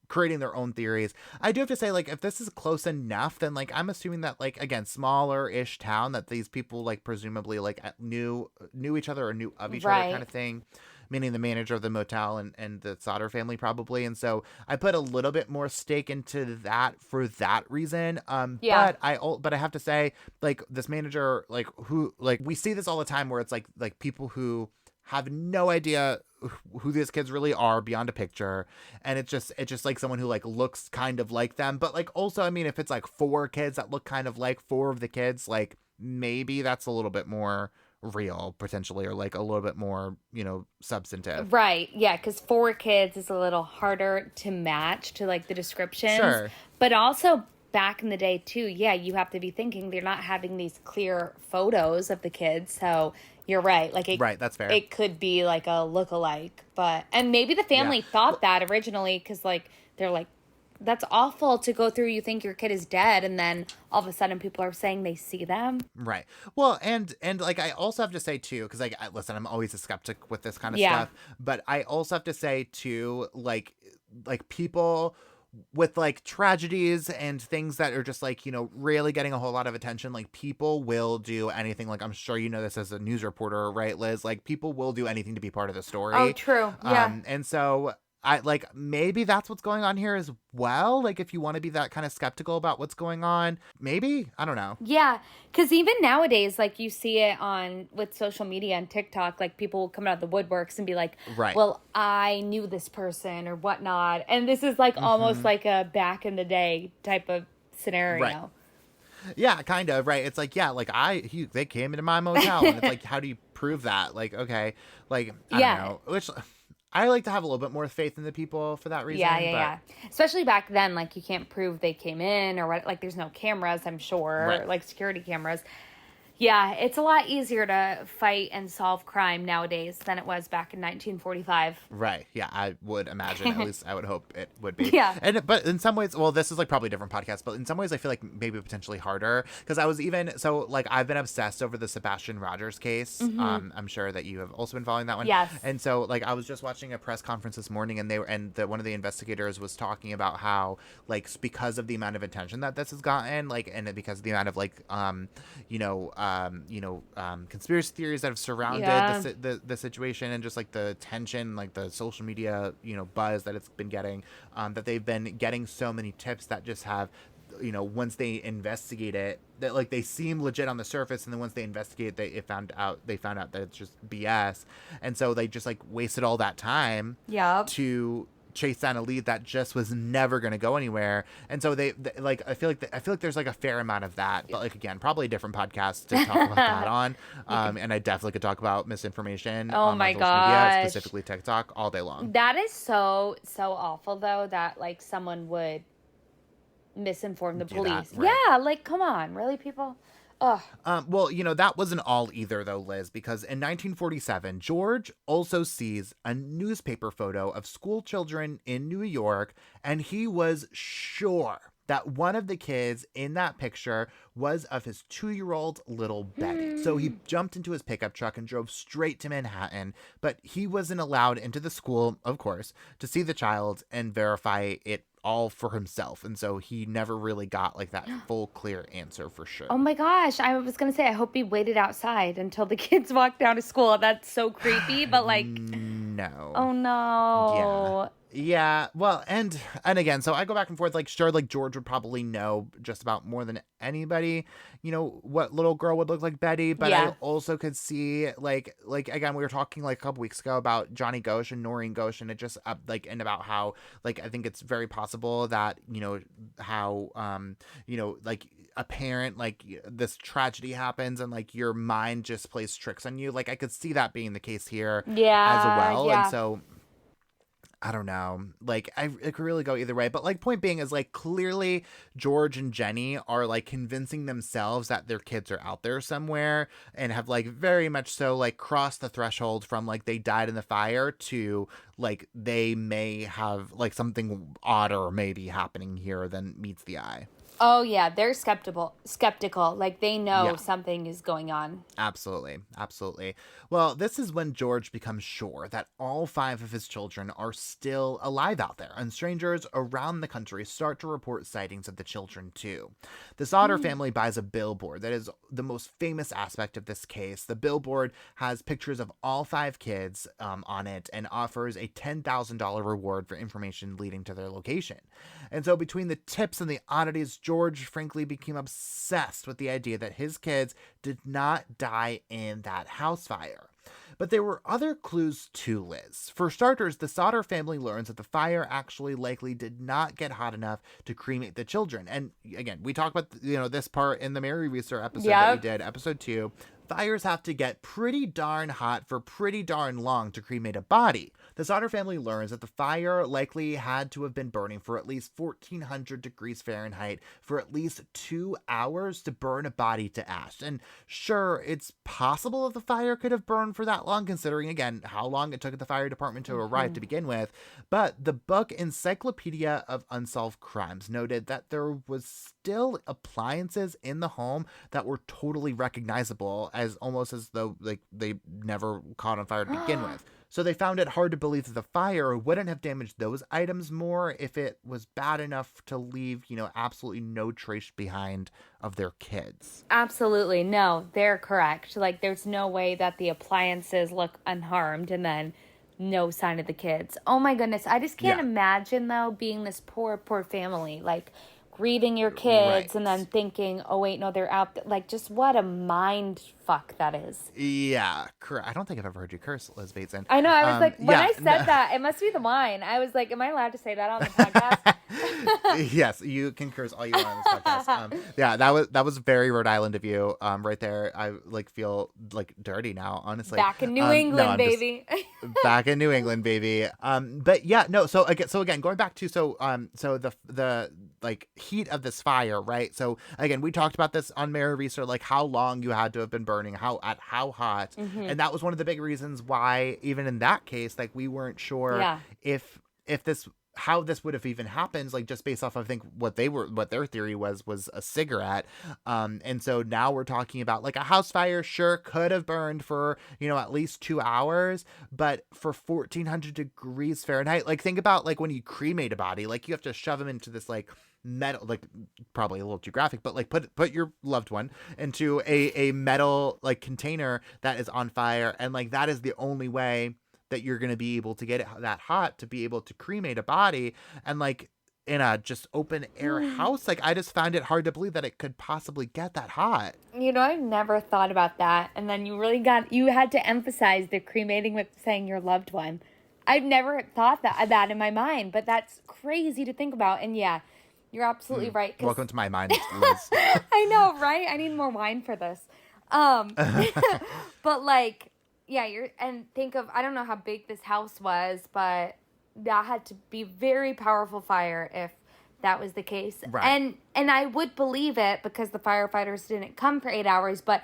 creating their own theories. I do have to say, like, if this is close enough, then like I'm assuming that like, again, smaller ish town, that these people like presumably like knew each other or knew of each other kind of thing. Meaning the manager of the motel and the Sodder family probably. And so I put a little bit more stake into that for that reason. But I have to say, like, this manager, like, who, like, we see this all the time where it's like people who have no idea who these kids really are beyond a picture. And it's just like someone who like looks kind of like them. But like, also, I mean, if it's like 4 kids that look kind of like 4 of the kids, like maybe that's a little bit more real potentially, or like a little bit more substantive, right? Yeah, because 4 kids is a little harder to match to like the descriptions. Sure. But also back in the day too, you have to be thinking they're not having these clear photos of the kids, so you're right, like right, that's fair. It could be like a look-alike, and maybe the family thought that originally because like they're like, that's awful to go through. You think your kid is dead, and then all of a sudden people are saying they see them. Right. Well, and like I also have to say too, because like listen, I'm always a skeptic with this kind of stuff, but I also have to say too, like people with like tragedies and things that are just like really getting a whole lot of attention, like people will do anything. Like I'm sure this as a news reporter, right, Liz? Like people will do anything to be part of the story. Oh, true. Yeah. And so I like maybe that's what's going on here as well. Like if you want to be that kind of skeptical about what's going on, maybe, I don't know. Yeah, because even nowadays, like you see it with social media and TikTok, like people will come out of the woodworks and be like, right, well, I knew this person or whatnot. And this is like almost like a back in the day type of scenario. Right. Yeah, kind of, right. It's like, like they came into my motel and it's like, how do you prove that? Like, okay, like, I don't know. Which I like to have a little bit more faith in the people for that reason. Yeah. Especially back then, like you can't prove they came in or what. Like there's no cameras, I'm sure, like security cameras. Yeah, it's a lot easier to fight and solve crime nowadays than it was back in 1945. Right. Yeah, I would imagine. At least I would hope it would be. Yeah. But in some ways, well, this is like probably a different podcast, but in some ways I feel like maybe potentially harder because I've been obsessed over the Sebastian Rogers case. I'm sure that you have also been following that one. Yes. And so like I was just watching a press conference this morning and one of the investigators was talking about how like because of the amount of attention that this has gotten, like, and because of the amount of like conspiracy theories that have surrounded the situation, and just like the tension, like the social media, buzz that it's been getting, that they've been getting so many tips that just have, once they investigate it, that like they seem legit on the surface, and then once they investigate, they found out that it's just BS, and so they just like wasted all that time to chase down a lead that just was never going to go anywhere. And so they like I feel like there's like a fair amount of that, but like again, probably a different podcast to talk about that on. And I definitely could talk about misinformation on social media, specifically TikTok, all day long. That is so awful though, that like someone would misinform the police. That, right. Yeah, like come on, really, people? Ugh. Well, that wasn't all either, though, Liz, because in 1947, George also sees a newspaper photo of school children in New York, and he was sure that one of the kids in that picture was of his 2-year-old little Betty. So he jumped into his pickup truck and drove straight to Manhattan, but he wasn't allowed into the school, of course, to see the child and verify it all for himself. And so he never really got like that full clear answer for sure. Oh my gosh, I was gonna say I hope he waited outside until the kids walked down to school. That's so creepy, but like no. Oh no. Yeah, well, and again, so I go back and forth, like, sure, like, George would probably know just about more than anybody, what little girl would look like Betty, but I also could see, like, again, we were talking, like, a couple weeks ago about Johnny Ghosh and Noreen Ghosh, and it just, and about how, like, I think it's very possible that, how, like, a parent, like, this tragedy happens, and, like, your mind just plays tricks on you, like, I could see that being the case here as well, and so I don't know. Like, it could really go either way. But, like, point being is, like, clearly George and Jennie are, like, convincing themselves that their kids are out there somewhere, and have, like, very much so, like, crossed the threshold from, like, they died in the fire to, like, they may have, like, something odder maybe happening here than meets the eye. Oh, yeah. They're skeptical. Like, they know something is going on. Absolutely. Well, this is when George becomes sure that all 5 of his children are still alive out there, and strangers around the country start to report sightings of the children, too. The Sodder family buys a billboard that is the most famous aspect of this case. The billboard has pictures of all 5 kids on it, and offers a $10,000 reward for information leading to their location. And so between the tips and the oddities, George frankly became obsessed with the idea that his kids did not die in that house fire. But there were other clues too, Liz. For starters, the Sodder family learns that the fire actually likely did not get hot enough to cremate the children. And again, we talked about, this part in the Mary Reeser episode that we did, episode 2. Fires have to get pretty darn hot for pretty darn long to cremate a body. The Sodder family learns that the fire likely had to have been burning for at least 1,400 degrees Fahrenheit for at least 2 hours to burn a body to ash. And sure, it's possible that the fire could have burned for that long, considering, again, how long it took the fire department to arrive to begin with. But the book Encyclopedia of Unsolved Crimes noted that there was still appliances in the home that were totally recognizable, as almost as though like they never caught on fire to begin with. So they found it hard to believe that the fire wouldn't have damaged those items more if it was bad enough to leave, absolutely no trace behind of their kids. Absolutely. No, they're correct. Like, there's no way that the appliances look unharmed and then no sign of the kids. Oh my goodness. I just can't imagine, though, being this poor family. Like, grieving your kids and then thinking, oh wait, no, they're out. Like, just what a mind fuck that is. Yeah, I don't think I've ever heard you curse, Liz Bateson. I know. I was like, when I said that, it must be the wine. I was like, am I allowed to say that on the podcast? Yes, you can curse all you want on this podcast. Yeah, that was very Rhode Island of you, right there. I like feel like dirty now, honestly. Back in New England, baby. Back in New England, baby. But yeah, no. So again, going back to so the like heat of this fire, right? So again, we talked about this on Mary Reeser, like how long you had to have been burning, how hot, and that was one of the big reasons why even in that case, like we weren't sure if this how this would have even happened, like just based off, I think what their theory was a cigarette. And so now we're talking about like a house fire, sure, could have burned for, at least 2 hours, but for 1400 degrees Fahrenheit, like think about like when you cremate a body, like you have to shove them into this like metal, like probably a little too graphic, but like put your loved one into a metal like container that is on fire. And like, that is the only way that you're going to be able to get it that hot to be able to cremate a body. And like in a just open air house, like I just found it hard to believe that it could possibly get that hot. I've never thought about that. And then you had to emphasize the cremating with saying your loved one. I've never thought that in my mind, but that's crazy to think about. And yeah, you're absolutely right. Welcome to my mind, Liz. I know, right? I need more wine for this. But like, yeah, and think of, I don't know how big this house was, but that had to be very powerful fire if that was the case. Right. And I would believe it because the firefighters didn't come for 8 hours, but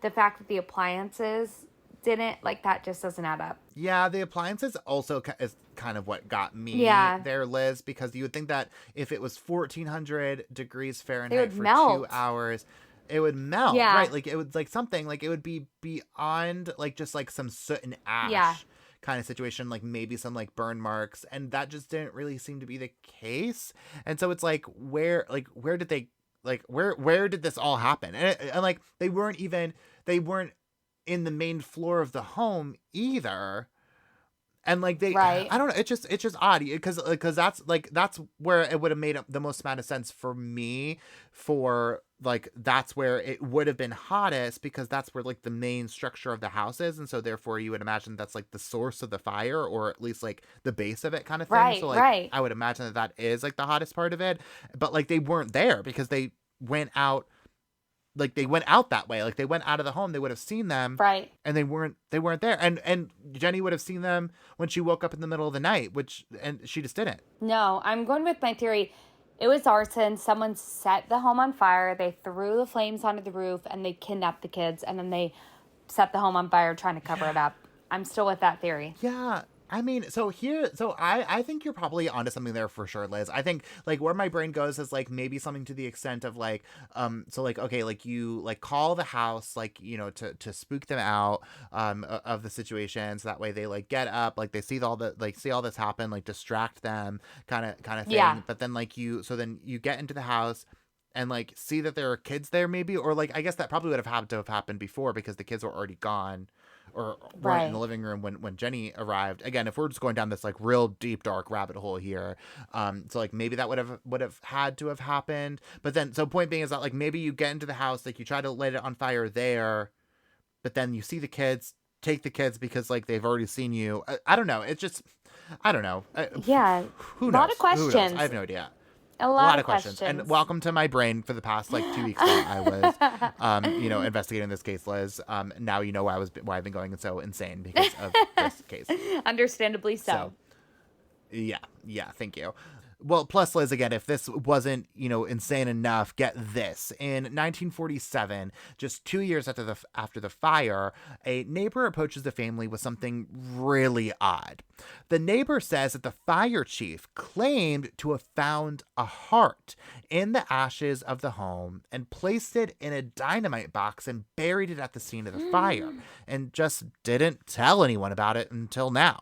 the fact that the appliances didn't, like, that just doesn't add up. Yeah, the appliances also is kind of what got me there, Liz, because you would think that if it was 1400 degrees Fahrenheit for melt. 2 hours, it would melt, right? Like it would like something like it would be beyond like just like some soot and ash kind of situation, like maybe some like burn marks, and that just didn't really seem to be the case. And so it's like where did they where did this all happen? And like they weren't in the main floor of the home either. And like I don't know, it's just odd because that's where it would have made the most amount of sense for me, for like that's where it would have been hottest, because that's where like the main structure of the house is, and so therefore you would imagine that's like the source of the fire, or at least like the base of it kind of thing. So like I would imagine that is like the hottest part of it, but like they weren't there because they went out. Like they went out that way, like they went out of the home, they would have seen them, right? And they weren't there, and Jennie would have seen them when she woke up in the middle of the night, and she just didn't. No, I'm going with my theory. It was arson. Someone set the home on fire. They threw the flames onto the roof, and they kidnapped the kids, and then they set the home on fire trying to cover it up. I'm still with that theory. Yeah. I mean, I think you're probably onto something there for sure, Liz. I think like where my brain goes is like maybe something to the extent of like, so like, okay, like you like call the house, like, to spook them out, of the situation. So that way they like get up, like they see all this happen, like distract them kind of thing. Yeah. But then like then you get into the house and like see that there are kids there maybe, or like, I guess that probably would have had to have happened before because the kids were already gone. Or weren't in the living room when Jennie arrived. Again, if we're just going down this like real deep dark rabbit hole here, so like maybe that would have had to have happened. But then, so point being is that like maybe you get into the house, like you try to light it on fire there, but then you see the kids, take the kids because like they've already seen you. I don't know. It's just, I don't know. Yeah, who knows? A lot of questions. I have no idea. A lot of questions. And welcome to my brain for the past like 2 weeks while I was, investigating this case, Liz. Now you know why I've been going so insane because of this case. Understandably so. Yeah. Thank you. Well, plus, Liz, again, if this wasn't, insane enough, get this. In 1947, just 2 years after the fire, a neighbor approaches the family with something really odd. The neighbor says that the fire chief claimed to have found a heart in the ashes of the home and placed it in a dynamite box and buried it at the scene of the fire, and just didn't tell anyone about it until now.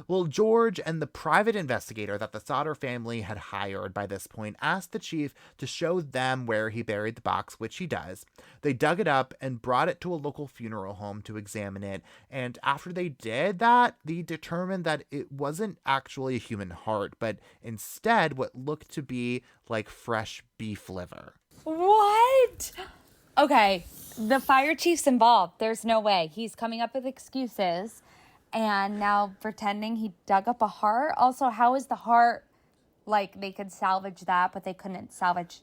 Well, George and the private investigator that the Sodder family had hired by this point asked the chief to show them where he buried the box, which he does. They dug it up and brought it to a local funeral home to examine it. And after they did that, they determined that it wasn't actually a human heart, but instead what looked to be like fresh beef liver. What? Okay, the fire chief's involved. There's no way. He's coming up with excuses. And now pretending he dug up a heart. Also, how is the heart, like, they could salvage that, but they couldn't salvage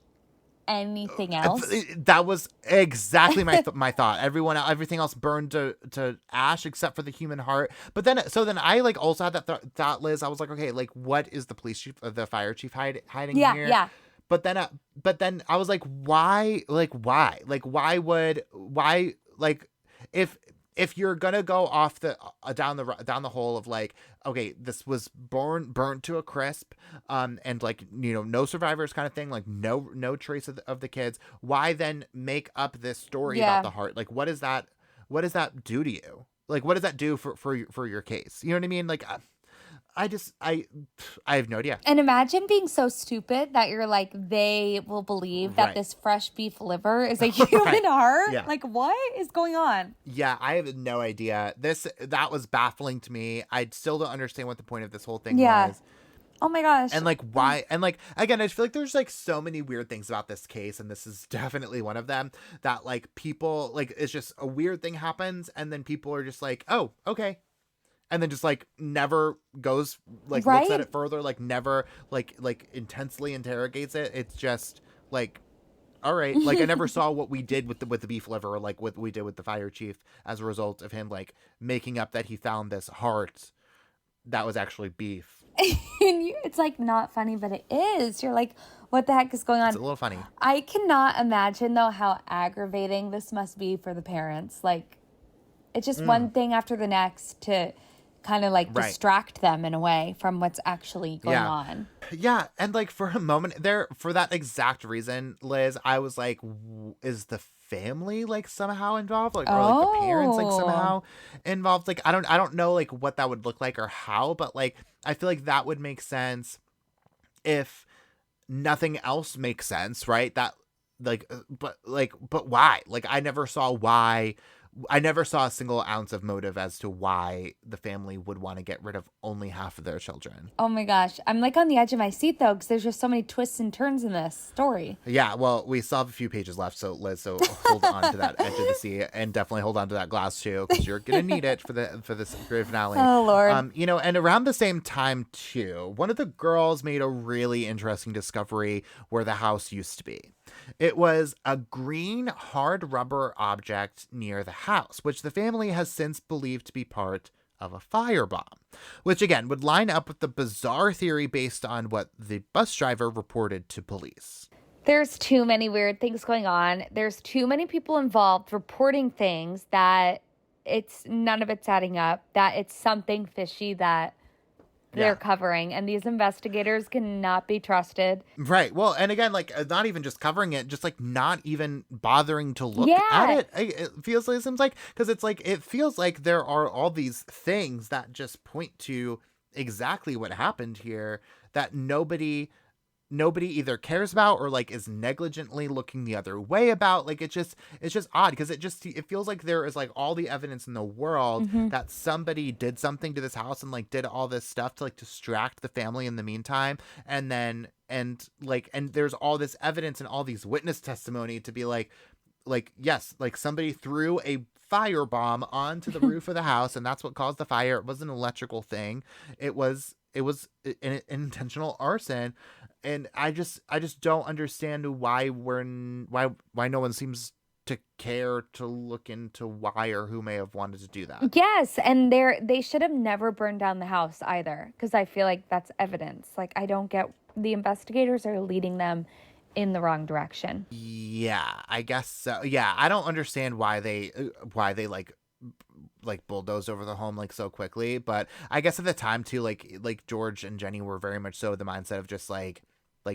anything else? That was exactly my thought. Everything else burned to ash except for the human heart. But then, I like also had that thought, Liz. I was like, okay, like, what is the police chief, the fire chief hiding here? Yeah. But then I was like, why? Like, why? Like, why, if if you're gonna go off the down the hole of like, okay, this was burnt to a crisp, and like, no survivors kind of thing, like no trace of the kids, why then make up this story about the heart? Like, what does that do to you? Like, what does that do for your case? You know what I mean? Like, I have no idea. And imagine being so stupid that you're like, they will believe that this fresh beef liver is a human heart. Yeah. Like, what is going on? Yeah, I have no idea. That was baffling to me. I still don't understand what the point of this whole thing was. Oh my gosh. And like, why? And like, again, I feel like there's like so many weird things about this case, and this is definitely one of them, that like people, like, it's just a weird thing happens, and then people are just like, oh, okay. And then just like never goes, like, looks at it further, like never like intensely interrogates it. It's just like, all right, like I never saw what we did with the beef liver, or like what we did with the fire chief as a result of him like making up that he found this heart that was actually beef. It's like not funny, but it is. You're like, what the heck is going on? It's a little funny. I cannot imagine though how aggravating this must be for the parents. Like, it's just one thing after the next to kind of like distract them in a way from what's actually going on. Yeah. And like for a moment there, for that exact reason, Liz, I was like, is the family like somehow involved? Like, or like the parents like somehow involved? Like, I don't know like what that would look like or how, but like, I feel like that would make sense if nothing else makes sense, right? That like, but why? Like, I never saw why. I never saw a single ounce of motive as to why the family would want to get rid of only half of their children. Oh my gosh. I'm like on the edge of my seat though, because there's just so many twists and turns in this story. Yeah, well, we still have a few pages left, so Liz, hold on to that edge of the seat, and definitely hold on to that glass too, because you're gonna need it for this great finale. Oh Lord. And around the same time too, one of the girls made a really interesting discovery where the house used to be. It was a green hard rubber object near the house, which the family has since believed to be part of a firebomb, which again would line up with the bizarre theory based on what the bus driver reported to police. There's too many weird things going on. There's too many people involved reporting things that none of it's adding up, that it's something fishy that they're covering, and these investigators cannot be trusted. Right. Well, and again, like, not even just covering it, just like not even bothering to look at it. It seems like, because it's like, it feels like there are all these things that just point to exactly what happened here that nobody either cares about or like is negligently looking the other way about. Like, it's just odd, because it feels like there is like all the evidence in the world that somebody did something to this house and like did all this stuff to like distract the family in the meantime, and there's all this evidence and all these witness testimony to be like yes, like somebody threw a firebomb onto the roof of the house, and that's what caused the fire. It was an electrical thing. It was an intentional arson. And I just don't understand why no one seems to care to look into why or who may have wanted to do that. Yes, and they should have never burned down the house either, because I feel like that's evidence. Like, I don't get, the investigators are leading them in the wrong direction. Yeah, I guess so. Yeah, I don't understand why they like bulldozed over the home like so quickly, but I guess at the time too, like George and Jennie were very much so the mindset of just like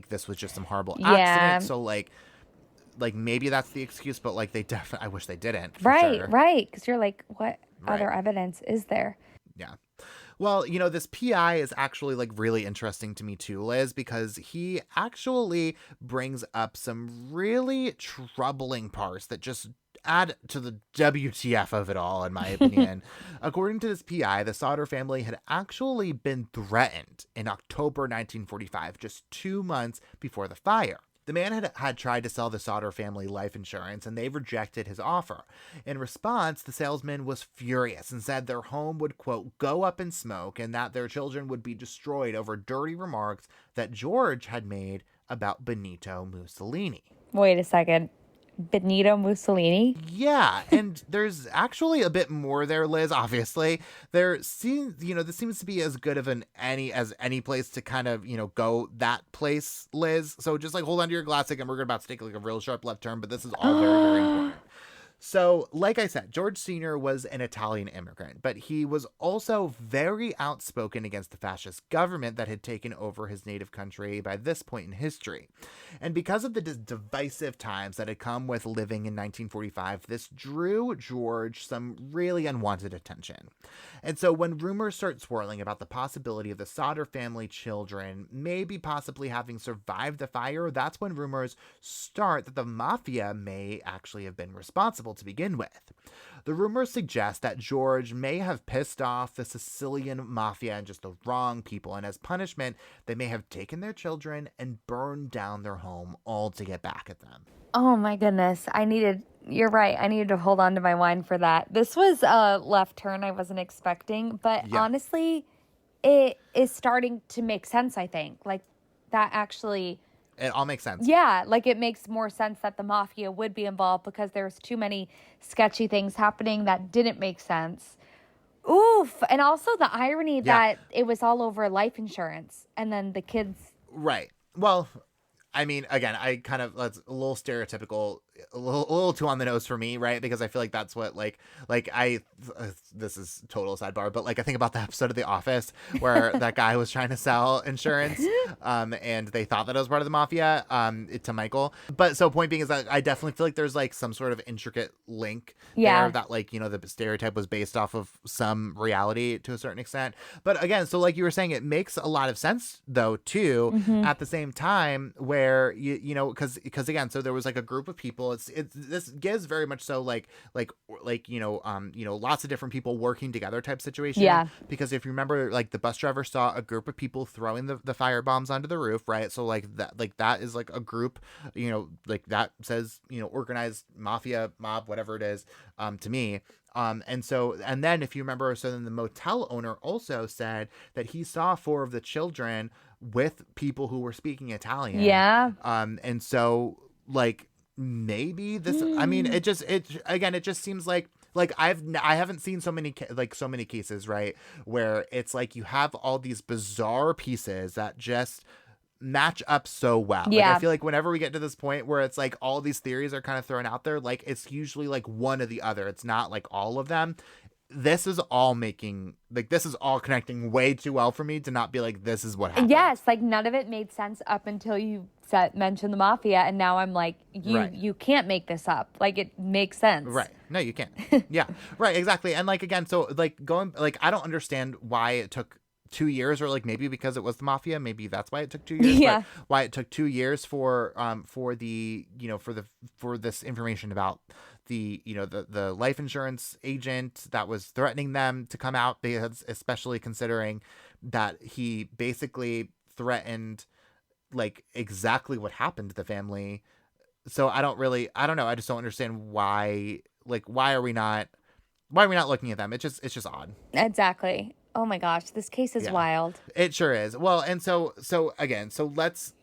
this was just some horrible accident. So like maybe that's the excuse, but like I wish they didn't. Right. Because you're like, what other evidence is there? Yeah. Well, this PI is actually like really interesting to me too, Liz, because he actually brings up some really troubling parts that just add to the WTF of it all, in my opinion. According to this PI, the Sodder family had actually been threatened in October 1945, just 2 months before the fire. The man had tried to sell the Sodder family life insurance, and they rejected his offer. In response, the salesman was furious and said their home would, quote, go up in smoke, and that their children would be destroyed over dirty remarks that George had made about Benito Mussolini. Wait a second. Benito Mussolini? Yeah, and there's actually a bit more there, Liz, obviously. This seems to be as good of any place to kind of, go that place, Liz. So just like hold on to your glass and we're about to take like a real sharp left turn, but this is all very, very important. So, like I said, George Sr. was an Italian immigrant, but he was also very outspoken against the fascist government that had taken over his native country by this point in history. And because of the divisive times that had come with living in 1945, this drew George some really unwanted attention. And so when rumors start swirling about the possibility of the Sodder family children maybe possibly having survived the fire, that's when rumors start that the mafia may actually have been responsible to begin with. The rumors suggest that George may have pissed off the Sicilian mafia and just the wrong people, and as punishment, they may have taken their children and burned down their home all to get back at them. Oh my goodness. You're right. I needed to hold on to my wine for that. This was a left turn I wasn't expecting, but honestly, it is starting to make sense, I think. Like, that actually... It all makes sense. Yeah, like it makes more sense that the mafia would be involved because there's too many sketchy things happening that didn't make sense. Oof. And also the irony that it was all over life insurance and then the kids. Right. Well, I mean, again, that's a little stereotypical, a little too on the nose for me, right? Because I feel like that's what, this is total sidebar, but like I think about the episode of The Office where that guy was trying to sell insurance, and they thought that it was part of the mafia, to Michael. But so point being is that I definitely feel like there's like some sort of intricate link there that like, you know, the stereotype was based off of some reality to a certain extent. But again, so like you were saying, it makes a lot of sense though, too, at the same time where, you know, because again, so there was like a group of people. This gives very much so like lots of different people working together type situation. Yeah. Because if you remember, like the bus driver saw a group of people throwing the fire bombs onto the roof, right? So like that is like a group, you know, like that says, you know, organized mafia, mob, whatever it is, to me. And then if you remember, so then the motel owner also said that he saw 4 of the children with people who were speaking Italian. Yeah. And so like maybe this, I mean, it just seems like I haven't seen so many cases, right, where it's like you have all these bizarre pieces that just match up so well. Yeah. Like, I feel like whenever we get to this point where it's like all these theories are kind of thrown out there, like it's usually like one or the other. It's not like all of them. This is all connecting way too well for me to not be like, this is what happened. Yes, like none of it made sense up until you mentioned the mafia, and now I'm like, you can't make this up. Like, it makes sense. Right. No, you can't. Yeah. Right, exactly. And like, again, so like I don't understand why it took 2 years, or like maybe because it was the mafia, maybe that's why it took 2 years. Yeah. But why it took 2 years for this information about the life insurance agent that was threatening them to come out, because especially considering that he basically threatened like exactly what happened to the family. So I don't know. I just don't understand why are we not looking at them? It's just odd. Exactly. Oh my gosh, this case is wild. It sure is. Well, and so again, so let's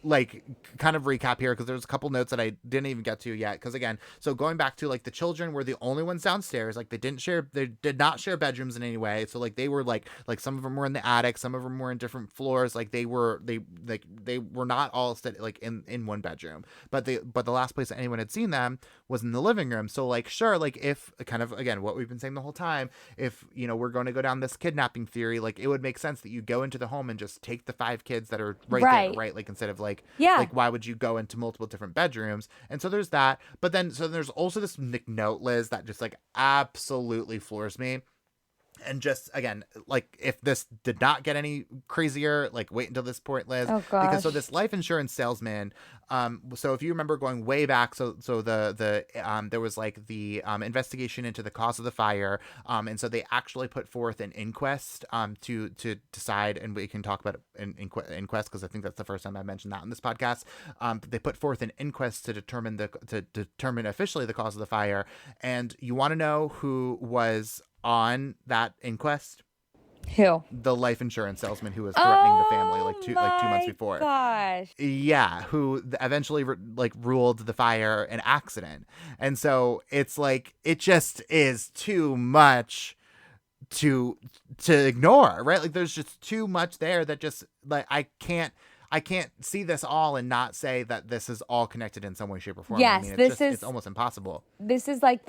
like kind of recap here, because there's a couple notes that I didn't even get to yet. Because again, so going back to like the children were the only ones downstairs. Like they did not share bedrooms in any way. So like they were like some of them were in the attic, some of them were in different floors. Like they were not all like in one bedroom. But the last place that anyone had seen them was in the living room. So like sure, like if kind of again what we've been saying the whole time, if you know we're going to go down this kidnapping theory, like it would make sense that you go into the home and just take the 5 kids that are right there, right? Like instead of like why would you go into multiple different bedrooms? And so there's that. But then so there's also this note, Liz, that just like absolutely floors me. And just again, like if this did not get any crazier, like wait until this point, Liz. Oh gosh. Because so this life insurance salesman, so if you remember going way back, so the there was like the investigation into the cause of the fire, and so they actually put forth an inquest to decide, and we can talk about an inquest because I think that's the first time I mentioned that on this podcast. They put forth an inquest to determine officially the cause of the fire, and you want to know who was on that inquest? Who? The life insurance salesman who was threatening the family like 2 months before. Gosh. Yeah, who eventually ruled the fire an accident. And so it's like it just is too much to ignore, right? Like there's just too much there that just like I can't see this all and not say that this is all connected in some way, shape, or form. Yes, I mean, it's almost impossible. This is like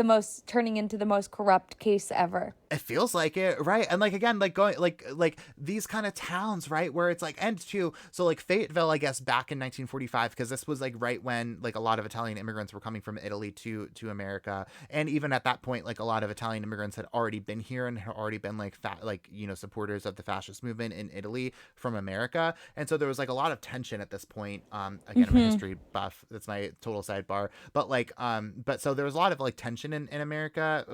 turning into the most corrupt case ever. It feels like it, right? And like, again, like going like these kind of towns, right, where it's like, and too, so like Fayetteville, I guess, back in 1945, because this was like right when like a lot of Italian immigrants were coming from Italy to America, and even at that point, like a lot of Italian immigrants had already been here and had already been like supporters of the fascist movement in Italy from America, and so there was like a lot of tension at this point. Again, I'm a history buff. That's my total sidebar, but like but so there was a lot of like tension in America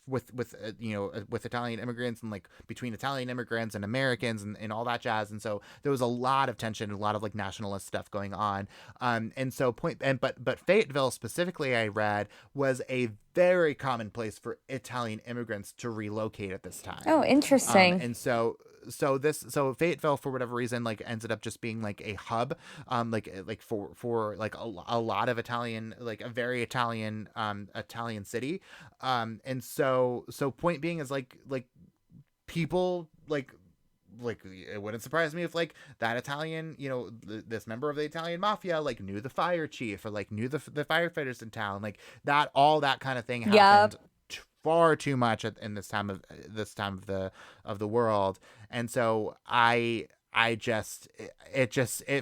with Italian immigrants and like between Italian immigrants and Americans and all that jazz. And so there was a lot of tension and a lot of like nationalist stuff going on. But Fayetteville specifically, I read, was a very common place for Italian immigrants to relocate at this time. Oh, interesting. And so Fayetteville, for whatever reason, like ended up just being like a hub, for like a lot of Italian, like a very Italian city. And so point being is like people like it wouldn't surprise me if like that Italian, this member of the Italian mafia like knew the fire chief or like knew the firefighters in town, like that, all that kind of thing happened. Far too much in this time of the world. And so it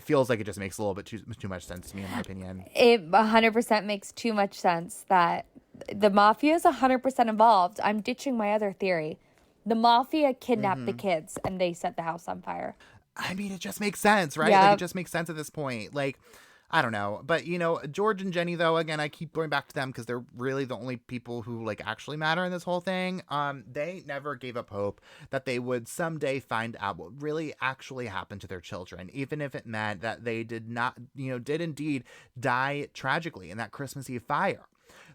feels like it just makes a little bit too much sense to me, in my opinion. It 100% makes too much sense that the mafia is 100% involved. I'm ditching my other theory. The mafia kidnapped the kids and they set the house on fire. I mean, it just makes sense, right? Yep. Like, it just makes sense at this point. Like, I don't know. But, George and Jennie, though, again, I keep going back to them because they're really the only people who, like, actually matter in this whole thing. They never gave up hope that they would someday find out what really actually happened to their children, even if it meant that they did indeed die tragically in that Christmas Eve fire.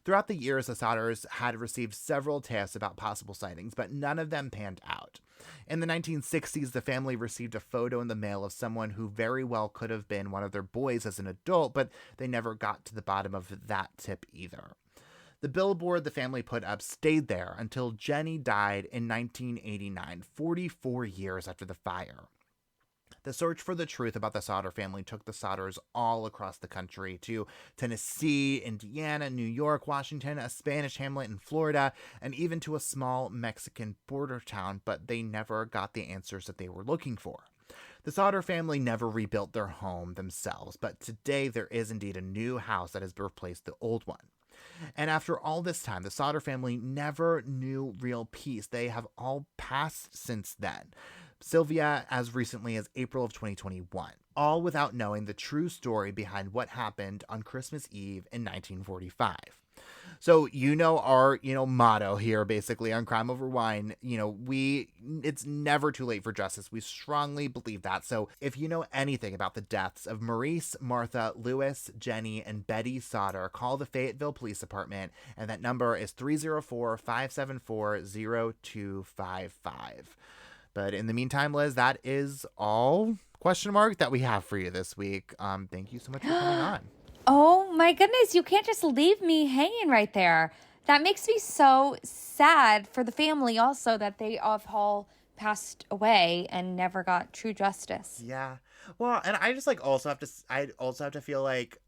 Throughout the years, the Sodders had received several tasks about possible sightings, but none of them panned out. In the 1960s, the family received a photo in the mail of someone who very well could have been one of their boys as an adult, but they never got to the bottom of that tip either. The billboard the family put up stayed there until Jennie died in 1989, 44 years after the fire. The search for the truth about the Sodder family took the Sodders all across the country, to Tennessee, Indiana, New York, Washington, a Spanish hamlet in Florida, and even to a small Mexican border town, but they never got the answers that they were looking for. The Sodder family never rebuilt their home themselves, but today there is indeed a new house that has replaced the old one. And after all this time, the Sodder family never knew real peace. They have all passed since then. Sylvia as recently as April of 2021, all without knowing the true story behind what happened on Christmas Eve in 1945. So, our, motto here basically on Crime Over Wine, it's never too late for justice. We strongly believe that. So if you know anything about the deaths of Maurice, Martha, Louis, Jennie, and Betty Sodder, call the Fayetteville Police Department, and that number is 304-574-0255. But in the meantime, Liz, that is all that we have for you this week. Thank you so much for coming on. Oh my goodness, you can't just leave me hanging right there. That makes me so sad for the family also, that they all passed away and never got true justice. Yeah. Well, and I just also have to feel like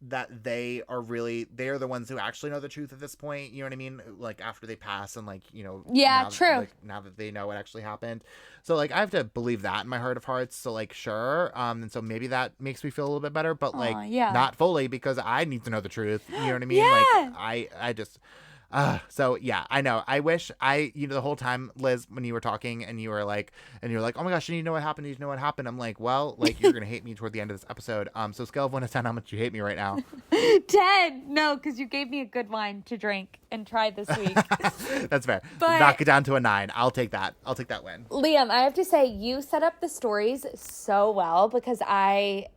that they are the ones who actually know the truth at this point, you know what I mean? Like after they pass and yeah, true. Now that they know what actually happened. So I have to believe that in my heart of hearts. So sure. And so maybe that makes me feel a little bit better, but not fully, because I need to know the truth. You know what I mean? Yeah. I just, so yeah, I know. I wish the whole time, Liz, when you were talking and you were like, oh my gosh, you need to know what happened. You need to know what happened. I'm like, well, you're going to hate me toward the end of this episode. So scale of 1 to 10, how much you hate me right now? 10. No, because you gave me a good wine to drink and try this week. That's fair. But knock it down to a 9. I'll take that win. Liam, I have to say, you set up the stories so well, because I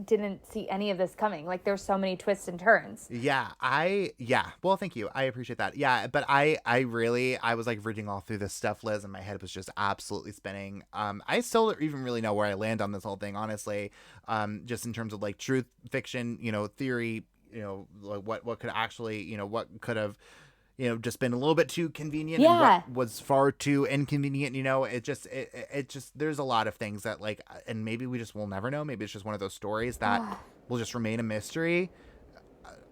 didn't see any of this coming. There's so many twists and turns. Well, thank you. I appreciate that. Yeah, but I was reading all through this stuff, Liz, and my head was just absolutely spinning. I still don't even really know where I land on this whole thing, honestly. Just in terms of truth, fiction, theory, what could actually, what could have, just been a little bit too convenient and what was far too inconvenient. It just there's a lot of things that like, and maybe we just will never know. Maybe it's just one of those stories that will just remain a mystery.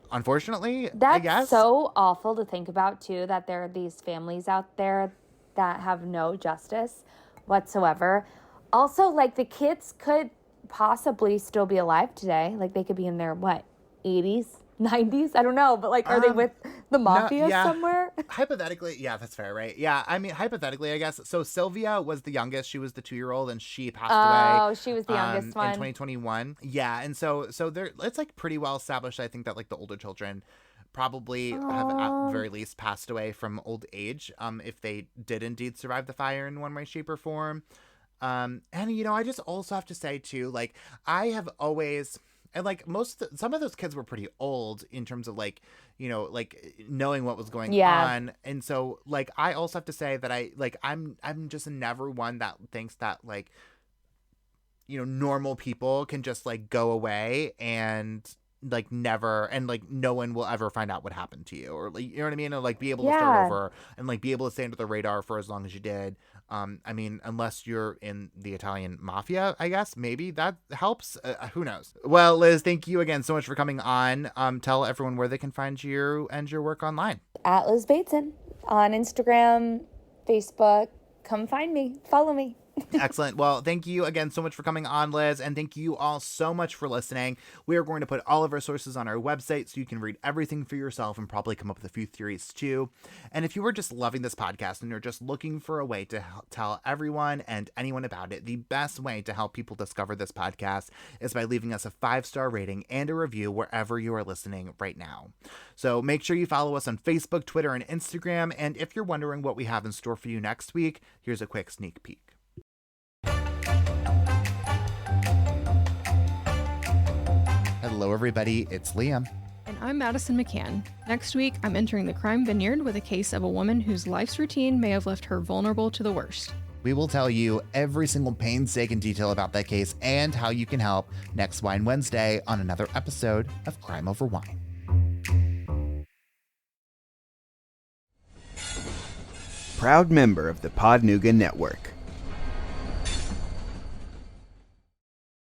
Unfortunately, I guess. That's so awful to think about too, that there are these families out there that have no justice whatsoever. Also, like, the kids could possibly still be alive today. Like, they could be in their 80s, 90s, I don't know, but like, are they with the mafia somewhere? Hypothetically, yeah, that's fair, right? Yeah, I mean, hypothetically, I guess. So Sylvia was the youngest. She was the 2-year-old, and she passed away. Oh, she was the youngest one in 2021. Yeah, and so there, it's like pretty well established. I think that like the older children probably have at the very least passed away from old age, if they did indeed survive the fire in one way, shape, or form. And I just also have to say too, like, I have always. And like some of those kids were pretty old in terms of like, like knowing what was going on. And so like, I also have to say that I'm just never one that thinks that like, normal people can just like go away and like never, and like no one will ever find out what happened to you, or like, you know what I mean? Or like be able to start over and like be able to stay under the radar for as long as you did. I mean, unless you're in the Italian mafia, I guess maybe that helps. Who knows? Well, Liz, thank you again so much for coming on. Tell everyone where they can find you and your work online. At Liz Bateson on Instagram, Facebook. Come find me. Follow me. Excellent. Well, thank you again so much for coming on, Liz, and thank you all so much for listening. We are going to put all of our sources on our website so you can read everything for yourself and probably come up with a few theories too. And if you were just loving this podcast and you're just looking for a way to tell everyone and anyone about it, the best way to help people discover this podcast is by leaving us a 5-star rating and a review wherever you are listening right now. So make sure you follow us on Facebook, Twitter, and Instagram. And if you're wondering what we have in store for you next week, here's a quick sneak peek. Hello, everybody. It's Liam. And I'm Madison McCann. Next week, I'm entering the crime vineyard with a case of a woman whose life's routine may have left her vulnerable to the worst. We will tell you every single painstaking detail about that case and how you can help next Wine Wednesday on another episode of Crime Over Wine. Proud member of the Podnuga Network.